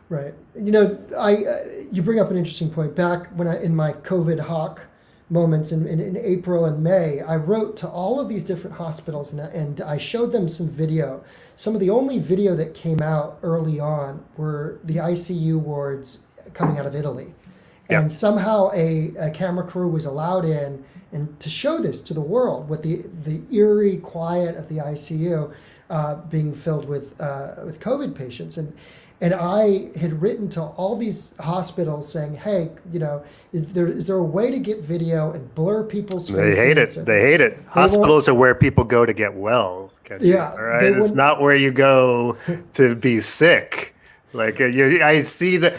Right. You bring up an interesting point. Back when in my COVID hawk moments in April and May, I wrote to all of these different hospitals and I showed them some video. Some of the only video that came out early on were the ICU wards coming out of Italy. Yep. And somehow a camera crew was allowed in and to show this to the world, with the eerie quiet of the ICU being filled with COVID patients. And I had written to all these hospitals saying, hey, is there a way to get video and blur people's faces? They hate it. Hospitals are where people go to get well. Yeah. All right. It's not where you go to be sick. Like I see the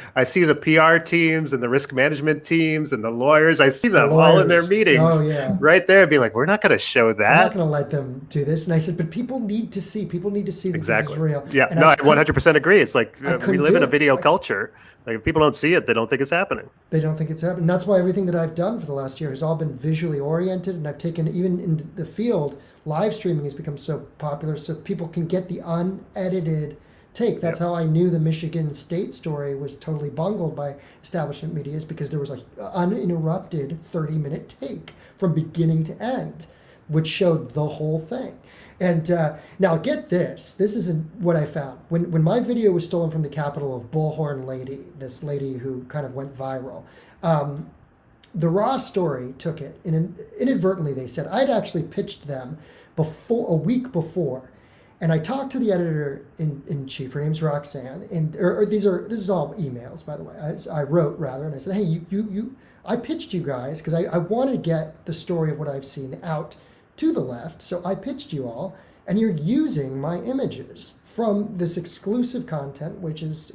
PR teams and the risk management teams and the lawyers. I see them all in their meetings, right there, being like, "We're not going to show that. We're not going to let them do this." And I said, "But people need to see. People need to see that this is real." Yeah, and I 100% agree. It's like we live in a video culture. Like if people don't see it, they don't think it's happening. They don't think it's happening. That's why everything that I've done for the last year has all been visually oriented, and I've taken, even in the field, live streaming has become so popular, so people can get the unedited take. That's how I knew the Michigan State story was totally bungled by establishment media, is because there was an uninterrupted 30-minute take from beginning to end, which showed the whole thing. And now get this. This isn't what I found. When my video was stolen from the Capitol of Bullhorn Lady, this lady who kind of went viral, the Raw story took it. And inadvertently, they said, I'd actually pitched them a week before. And I talked to the editor in chief. Her name's Roxanne, and this is all emails, by the way. I wrote rather, and I said, hey, I pitched you guys because I want to get the story of what I've seen out to the left. So I pitched you all, and you're using my images from this exclusive content, which is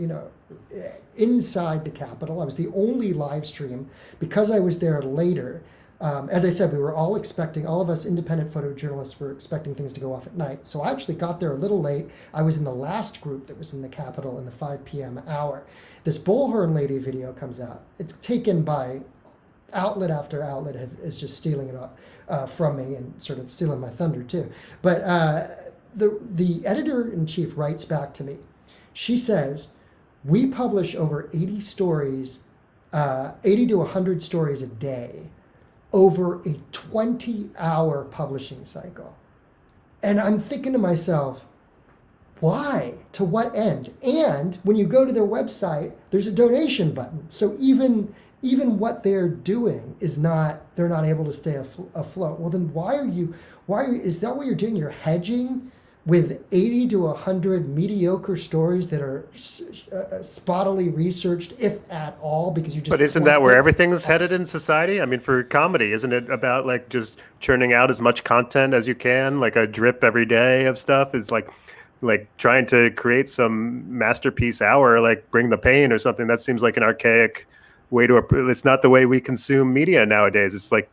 inside the Capitol. I was the only live stream because I was there later. As I said, we were all expecting, all of us independent photojournalists were expecting things to go off at night. So I actually got there a little late. I was in the last group that was in the Capitol in the 5 p.m. hour. This Bullhorn Lady video comes out. It's taken by outlet after outlet is just stealing it from me and sort of stealing my thunder too. But the editor-in-chief writes back to me. She says, we publish over 80 stories, 80 to 100 stories a day, over a 20-hour publishing cycle. And I'm thinking to myself, why? To what end? And when you go to their website, there's a donation button. So even what they're doing they're not able to stay afloat. Well, then is that what you're doing? You're hedging with 80 to 100 mediocre stories that are spottily researched, if at all, because you just... But isn't that where everything's headed in society? I mean, for comedy, isn't it about like just churning out as much content as you can, like a drip every day of stuff? It's like trying to create some masterpiece hour, like Bring the Pain or something. That seems like an archaic way it's not the way we consume media nowadays. It's like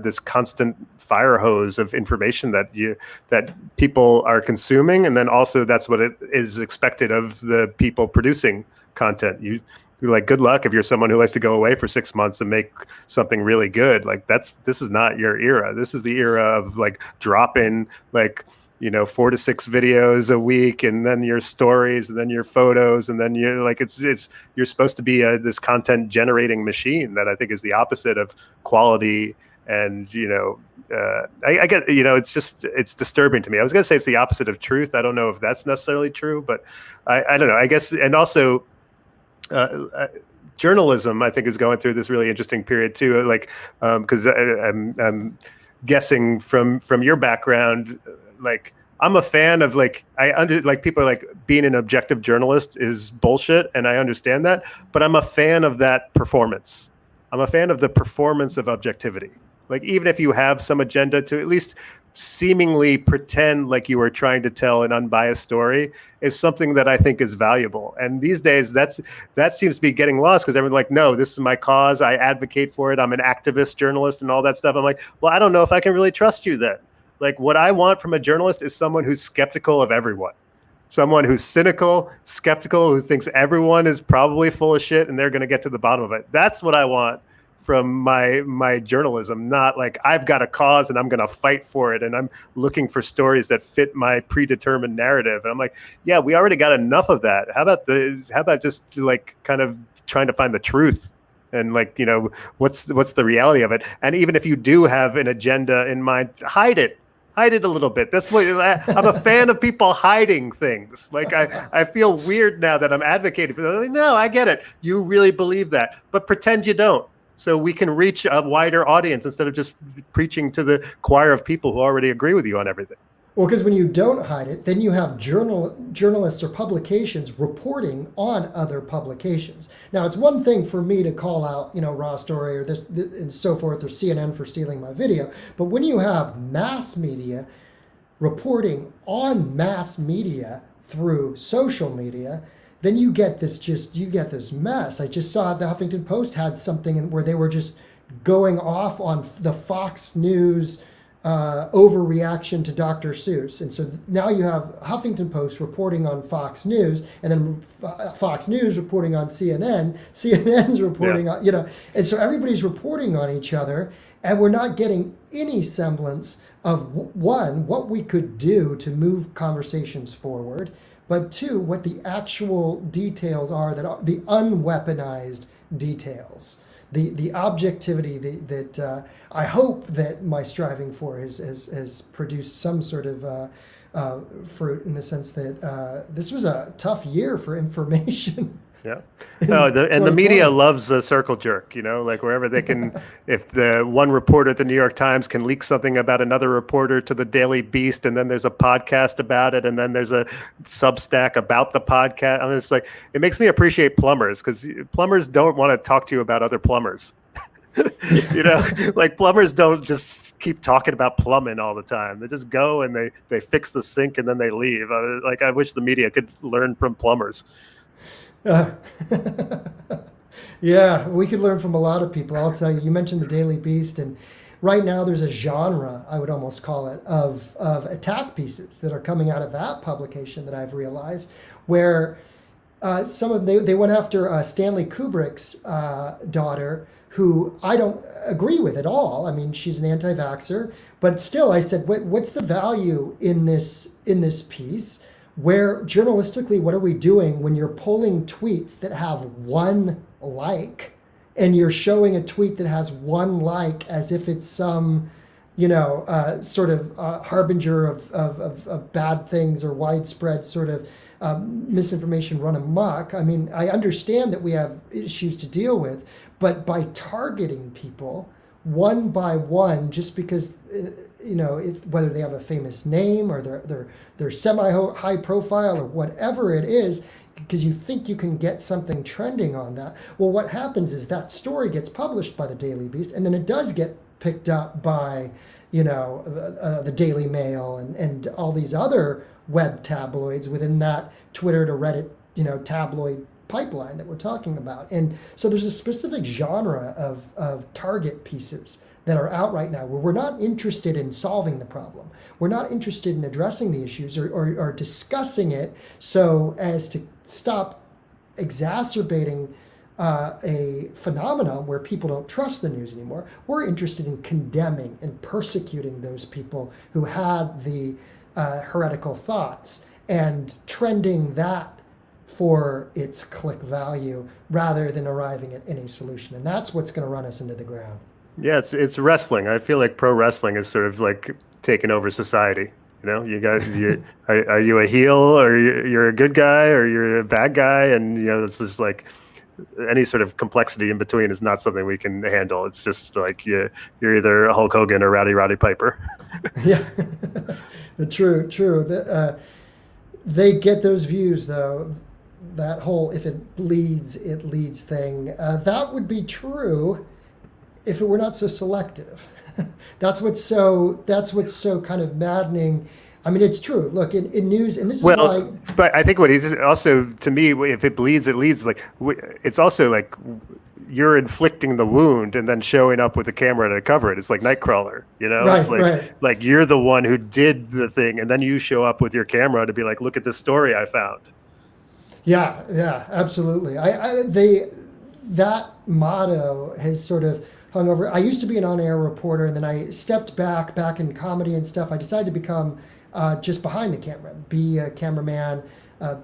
this constant fire hose of information that people are consuming, and then also that's what it is expected of the people producing content. You're like, good luck if you're someone who likes to go away for 6 months and make something really good. Like this is not your era. This is the era of like dropping 4 to 6 videos a week, and then your stories, and then your photos, and then you're like, you're supposed to be this content generating machine that I think is the opposite of quality. And I get, it's disturbing to me. I was going to say it's the opposite of truth. I don't know if that's necessarily true, but I don't know. I guess, and also journalism, I think, is going through this really interesting period too. Like, because I'm guessing from your background, like, I'm a fan of people are like, being an objective journalist is bullshit, and I understand that, but I'm a fan of that performance. I'm a fan of the performance of objectivity. Like, even if you have some agenda to at least seemingly pretend like you are trying to tell an unbiased story, is something that I think is valuable. And these days that seems to be getting lost, because everyone's like, no, this is my cause, I advocate for it, I'm an activist journalist and all that stuff. I'm like, well, I don't know if I can really trust you then. Like what I want from a journalist is someone who's skeptical of everyone. Someone who's cynical, skeptical, who thinks everyone is probably full of shit and they're going to get to the bottom of it. That's what I want from my journalism, not like I've got a cause and I'm going to fight for it and I'm looking for stories that fit my predetermined narrative. And I'm like, yeah, we already got enough of that. How about just like kind of trying to find the truth and like, you know, what's the reality of it? And even if you do have an agenda in mind, hide it a little bit. That's what I'm a fan of, people hiding things. Like I feel weird now that I'm advocating for that. Like, no, I get it. You really believe that, but pretend you don't, so we can reach a wider audience instead of just preaching to the choir of people who already agree with you on everything. Well, because when you don't hide it, then you have journalists or publications reporting on other publications. Now, it's one thing for me to call out, you know, Raw Story or this and so forth, or CNN for stealing my video. But when you have mass media reporting on mass media through social media, then you get this mess. I just saw the Huffington Post had something where they were just going off on the Fox News overreaction to Dr. Seuss. And so now you have Huffington Post reporting on Fox News, and then Fox News reporting on CNN, CNN's reporting on, you know, and so everybody's reporting on each other, and we're not getting any semblance of, one, what we could do to move conversations forward, but two, what the actual details are, that are the unweaponized details. The objectivity that I hope that my striving for has produced some sort of fruit, in the sense that this was a tough year for information. Yeah. And the media loves a circle jerk, you know, like wherever they can, if the one reporter at the New York Times can leak something about another reporter to the Daily Beast, and then there's a podcast about it, and then there's a Substack about the podcast. I mean, it's like, it makes me appreciate plumbers, because plumbers don't want to talk to you about other plumbers. You know, like plumbers don't just keep talking about plumbing all the time. They just go and they fix the sink and then they leave. I wish the media could learn from plumbers. Yeah, we could learn from a lot of people. I'll tell you, you mentioned the Daily Beast, and right now there's a genre, I would almost call it, of attack pieces that are coming out of that publication that I've realized, where they went after Stanley Kubrick's daughter, who I don't agree with at all. I mean, she's an anti-vaxxer, but still, I said, what's the value in this piece? Where journalistically, what are we doing when you're pulling tweets that have one like, and you're showing a tweet that has one like as if it's some, you know, sort of harbinger of bad things, or widespread sort of misinformation run amok? I mean, I understand that we have issues to deal with, but by targeting people one by one, just because, you know, whether they have a famous name or they're semi-high profile or whatever it is, because you think you can get something trending on that. Well, what happens is that story gets published by the Daily Beast, and then it does get picked up by, you know, the Daily Mail and all these other web tabloids within that Twitter to Reddit, you know, tabloid pipeline that we're talking about. And so there's a specific genre of target pieces that are out right now where we're not interested in solving the problem. We're not interested in addressing the issues or discussing it so as to stop exacerbating a phenomenon where people don't trust the news anymore. We're interested in condemning and persecuting those people who had the heretical thoughts and trending that for its click value rather than arriving at any solution. And that's what's going to run us into the ground. Yeah, it's wrestling. I feel like pro wrestling is sort of like taking over society. You know, you guys, are you a heel, or you're a good guy, or you're a bad guy? And, you know, it's just like any sort of complexity in between is not something we can handle. It's just like you're either Hulk Hogan or Rowdy Piper. Yeah, true. They get those views, though. That whole "if it bleeds, it leads" thing, that would be true if it were not so selective. That's what's so kind of maddening. I mean, it's true. Look, in news, and this is why. But I think what he's also, to me, if it bleeds, it leads. Like, it's also like you're inflicting the wound and then showing up with a camera to cover it. It's like Nightcrawler, you know? Right, It's like, right. like you're the one who did the thing, and then you show up with your camera to be like, look at this story I found. Yeah, yeah, absolutely. That motto has sort of hung over. I used to be an on-air reporter, and then I stepped back in comedy and stuff. I decided to become just behind the camera, be a cameraman,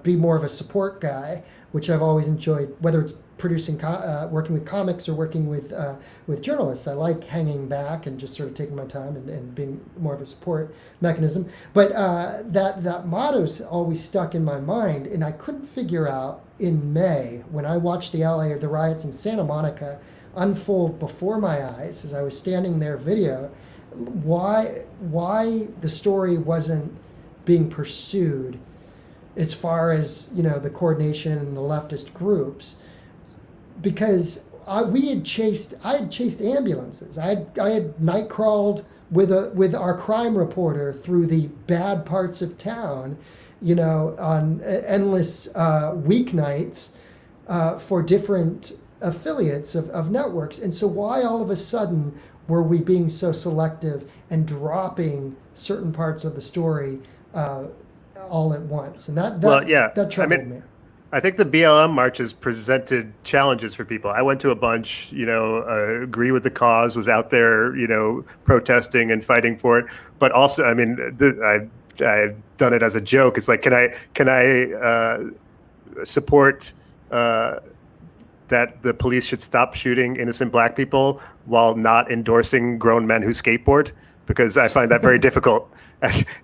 be more of a support guy, which I've always enjoyed, whether it's producing, working with comics or working with journalists. I like hanging back and just sort of taking my time and being more of a support mechanism. But that motto's always stuck in my mind, and I couldn't figure out in May when I watched the riots in Santa Monica unfold before my eyes as I was standing there video, why the story wasn't being pursued as far as, you know, the coordination and the leftist groups, because I had chased ambulances. I had night crawled with our crime reporter through the bad parts of town, you know, on endless weeknights for different affiliates of networks. And so why all of a sudden were we being so selective and dropping certain parts of the story all at once? And that troubled me. I think the BLM marches presented challenges for people. I went to a bunch, you know, agree with the cause, was out there, you know, protesting and fighting for it. But also, I mean, I've done it as a joke. It's like, can I support that the police should stop shooting innocent black people while not endorsing grown men who skateboard? Because I find that very difficult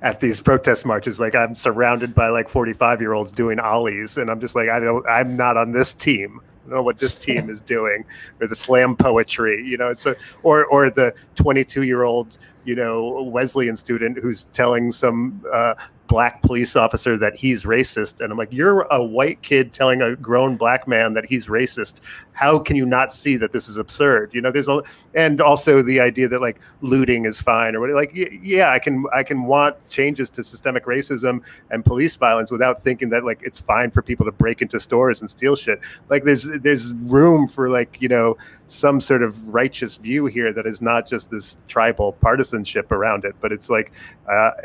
at these protest marches. Like, I'm surrounded by like 45-year-olds doing ollies, and I'm just like, I'm not on this team. I don't know what this team is doing, or the slam poetry, you know. It's or the 22-year-old, you know, Wesleyan student who's telling some black police officer that he's racist, and I'm like, you're a white kid telling a grown black man that he's racist. How can you not see that this is absurd? You know, and also the idea that like looting is fine or what. Like, yeah, I can want changes to systemic racism and police violence without thinking that like it's fine for people to break into stores and steal shit. Like, there's room for, like, you know, some sort of righteous view here that is not just this tribal partisanship around it, but it's like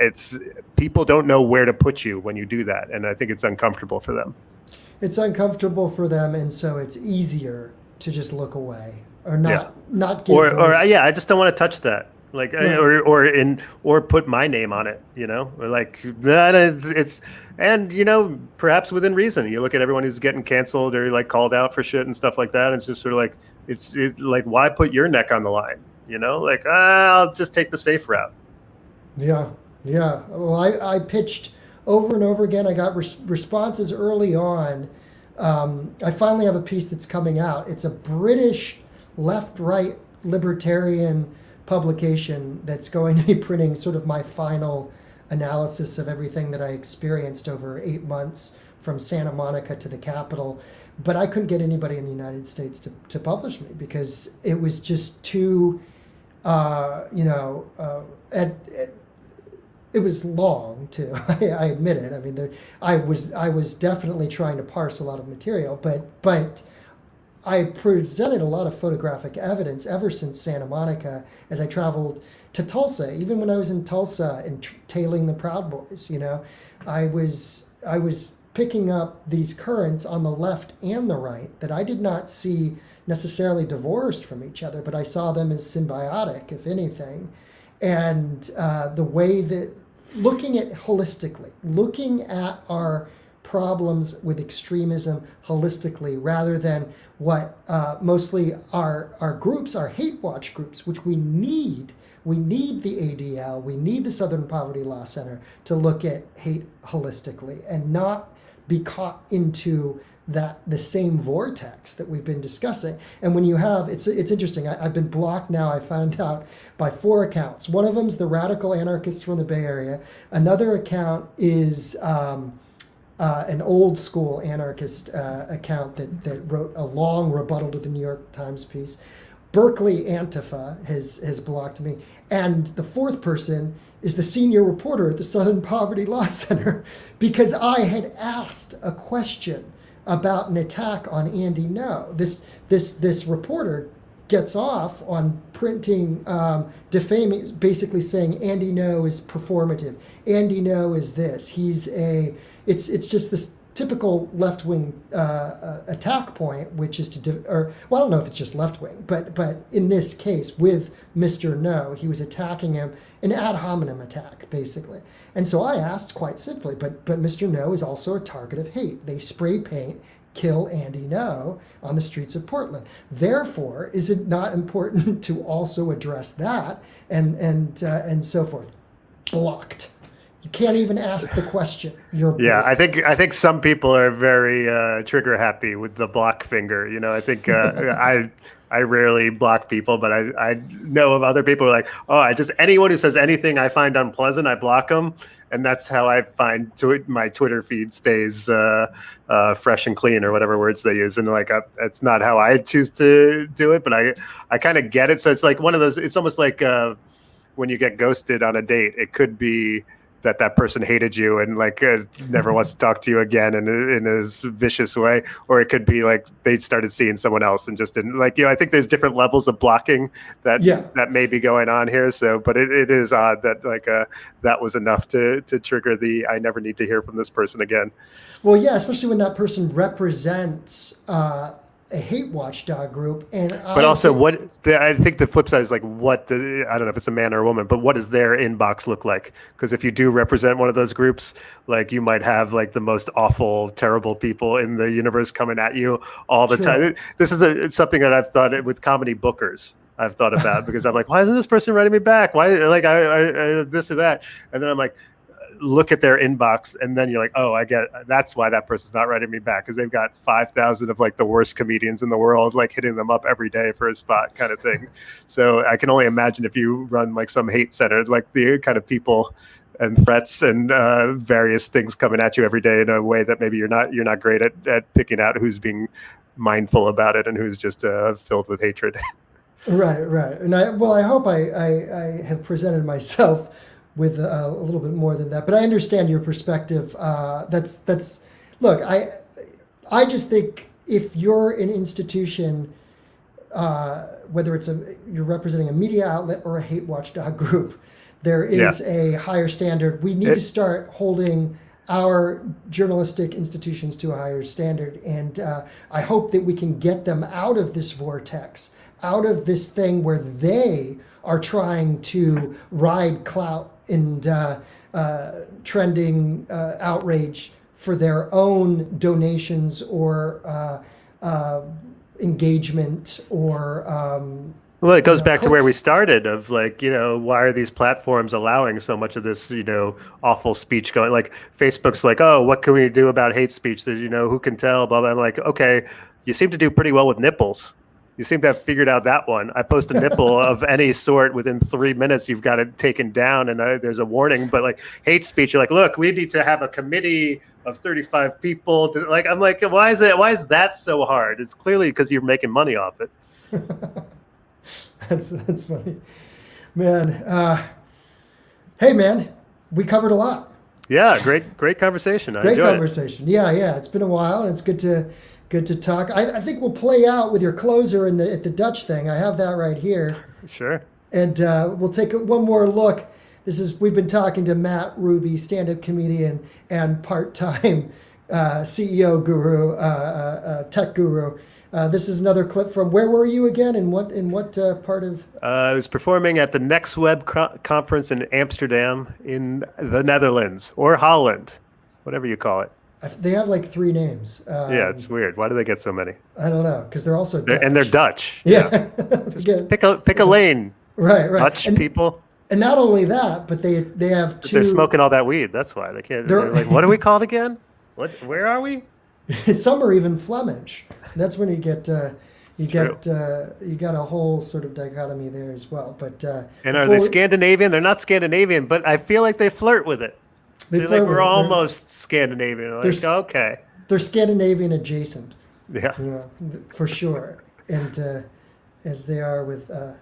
it's people don't know where to put you when you do that, and I think it's uncomfortable for them. It's uncomfortable for them, and so it's easier to just look away or not give or voice. yeah, I just don't want to touch that. Like, right. or put my name on it, you know, or like that it's and, you know, perhaps within reason. You look at everyone who's getting canceled or like called out for shit and stuff like that. And it's just sort of like it's like, why put your neck on the line? You know, like, I'll just take the safe route. Yeah. Well, I pitched over and over again. I got responses early on. I finally have a piece that's coming out. It's a British left-right libertarian publication that's going to be printing sort of my final analysis of everything that I experienced over 8 months from Santa Monica to the Capitol. But I couldn't get anybody in the United States to publish me because it was just too, it was long too. I admit it. I mean, I was definitely trying to parse a lot of material, but I presented a lot of photographic evidence ever since Santa Monica as I traveled to Tulsa. Even when I was in Tulsa and tailing the Proud Boys, you know, I was picking up these currents on the left and the right that I did not see necessarily divorced from each other, but I saw them as symbiotic, if anything. And the way that looking at our problems with extremism holistically, rather than what mostly our groups, our hate watch groups, which we need. We need the ADL, we need the Southern Poverty Law Center to look at hate holistically and not be caught into the same vortex that we've been discussing. And when you have, it's interesting, I've been blocked now, I found out, by 4 accounts. One of them's the Radical Anarchist from the Bay Area. Another account is an old school anarchist account that wrote a long rebuttal to the New York Times piece. Berkeley Antifa has blocked me. And the 4th person is the senior reporter at the Southern Poverty Law Center, because I had asked a question about an attack on Andy Ngo. This reporter gets off on printing, defaming, basically saying Andy Ngo is performative. Andy Ngo is this. It's just this typical left-wing attack point, which is I don't know if it's just left-wing, but in this case with Mr. Ngo, he was attacking him, an ad hominem attack, basically. And so I asked quite simply, but Mr. Ngo is also a target of hate. They spray paint, kill Andy Ngo on the streets of Portland. Therefore, is it not important to also address that and so forth? Blocked. You can't even ask the question. You're Yeah, blocked. I think some people are very trigger happy with the block finger. You know, I think I rarely block people, but I know of other people who are like, oh, anyone who says anything I find unpleasant, I block them, and that's how I find my Twitter feed stays fresh and clean, or whatever words they use. And like, it's not how I choose to do it, but I kind of get it. So it's like one of those. It's almost like when you get ghosted on a date. It could be that person hated you and like never wants to talk to you again in this vicious way, or it could be like they started seeing someone else and just didn't like you. I think there's different levels of blocking that may be going on here. So, but it is odd that like that was enough to trigger the I never need to hear from this person again. Well, yeah, especially when that person represents a hate watchdog group, and but also I think the flip side is like I don't know if it's a man or a woman, but what does their inbox look like? Because if you do represent one of those groups, like you might have like the most awful, terrible people in the universe coming at you all the time. This is something that I've thought with comedy bookers. I've thought about because I'm like, why isn't this person writing me back? Why like I this or that? And then I'm like, look at their inbox, and then you're like, oh, I get that's why that person's not writing me back, because they've got 5,000 of like the worst comedians in the world like hitting them up every day for a spot kind of thing. So I can only imagine if you run like some hate center, like the kind of people and threats and various things coming at you every day in a way that maybe you're not great at picking out who's being mindful about it and who's just filled with hatred. Right. And I hope I have presented myself with a little bit more than that, but I understand your perspective. Look, I just think if you're an institution, whether you're representing a media outlet or a hate watchdog group, there is a higher standard. We need to start holding our journalistic institutions to a higher standard, and I hope that we can get them out of this vortex, out of this thing where they are trying to ride clout and trending outrage for their own donations or engagement or well, it goes back to where we started of like, why are these platforms allowing so much of this, awful speech going? Like Facebook's like, oh, what can we do about hate speech? That, who can tell? Blah, blah. I'm like, okay, you seem to do pretty well with nipples. You seem to have figured out that one. I post a nipple of any sort within 3 minutes, you've got it taken down, and there's a warning. But like hate speech, you're like, look, we need to have a committee of 35 people. I'm like, why is that so hard? It's clearly because you're making money off it. That's funny, man. Hey, man, we covered a lot. Yeah, great conversation. Great conversation. Yeah, it's been a while, and it's good to talk. I think we'll play out with your closer at the Dutch thing. I have that right here. Sure. And we'll take one more look. We've been talking to Matt Ruby, stand-up comedian and part-time CEO guru, tech guru. This is another clip from, where were you again? In what part of? I was performing at the Next Web conference in Amsterdam in the Netherlands, or Holland, whatever you call it. They have like 3 names. Yeah, it's weird. Why do they get so many? I don't know, because they're also Dutch. And they're Dutch. Yeah. Pick a lane. Right. Dutch people. And not only that, but they have 2. They're smoking all that weed. That's why they can't. They're like, what are we called again? Where are we? Some are even Flemish. That's when you get you got a whole sort of dichotomy there as well. But and are they Scandinavian? They're not Scandinavian, but I feel like they flirt with it. They're like, we're almost Scandinavian. Like, okay. They're Scandinavian adjacent. Yeah. For sure. And as they are with the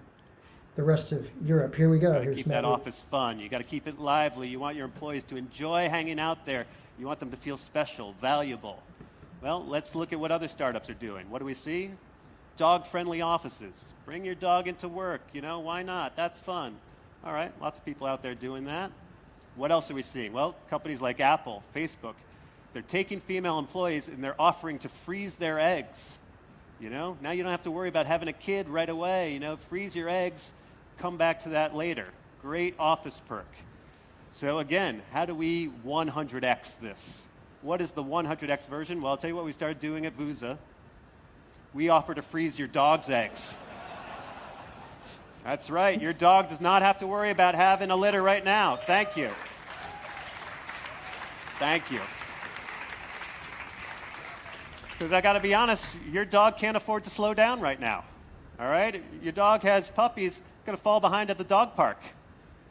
rest of Europe. Here we go. Here's keep Matt. That office fun. You got to keep it lively. You want your employees to enjoy hanging out there. You want them to feel special, valuable. Well, let's look at what other startups are doing. What do we see? Dog-friendly offices. Bring your dog into work, why not? That's fun. All right, lots of people out there doing that. What else are we seeing? Well, companies like Apple, Facebook, they're taking female employees and they're offering to freeze their eggs. Now you don't have to worry about having a kid right away. Freeze your eggs, come back to that later. Great office perk. So again, how do we 100x this? What is the 100x version? Well, I'll tell you what we started doing at Vooza. We offer to freeze your dog's eggs. That's right. Your dog does not have to worry about having a litter right now. Thank you. Thank you. Because I got to be honest, your dog can't afford to slow down right now. All right? Your dog has puppies, going to fall behind at the dog park.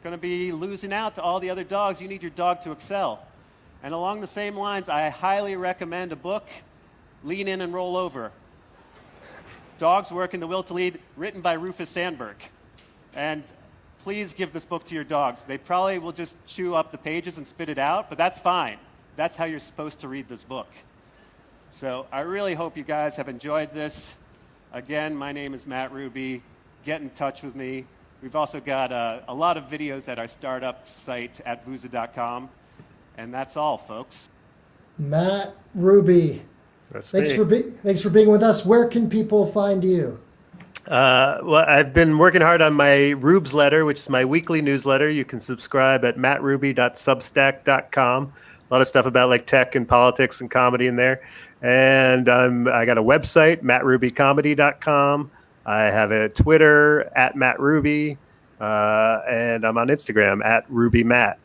Going to be losing out to all the other dogs. You need your dog to excel. And along the same lines, I highly recommend a book, Lean In and Roll Over. Dogs Work in the Will to Lead, written by Rufus Sandberg. And please give this book to your dogs. They probably will just chew up the pages and spit it out, but that's fine. That's how you're supposed to read this book. So I really hope you guys have enjoyed this. Again, my name is Matt Ruby. Get in touch with me. We've also got a lot of videos at our startup site at vuza.com. And that's all, folks. Matt Ruby. Thanks for being with us. Where can people find you? Well, I've been working hard on my Rubes letter, which is my weekly newsletter. You can subscribe at mattruby.substack.com. A lot of stuff about like tech and politics and comedy in there. And I got a website, mattrubycomedy.com. I have a Twitter at mattruby, and I'm on Instagram at rubymatt.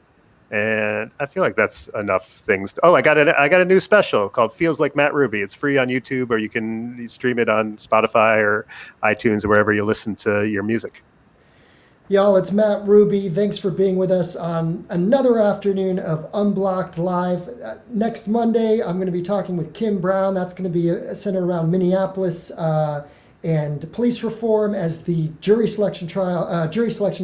And I feel like that's enough things. I got a new special called Feels Like Matt Ruby. It's free on YouTube, or you can stream it on Spotify or iTunes or wherever you listen to your music. Y'all, it's Matt Ruby. Thanks for being with us on another afternoon of Unblocked Live. Next Monday, I'm going to be talking with Kim Brown. That's going to be centered around Minneapolis and police reform as the jury selection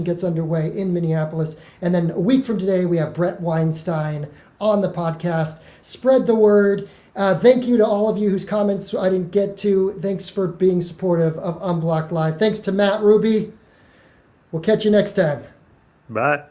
gets underway in Minneapolis. And then a week from today, we have Brett Weinstein on the podcast. Spread the word. Thank you to all of you whose comments I didn't get to. Thanks for being supportive of Unblocked Live. Thanks to Matt Ruby. We'll catch you next time. Bye.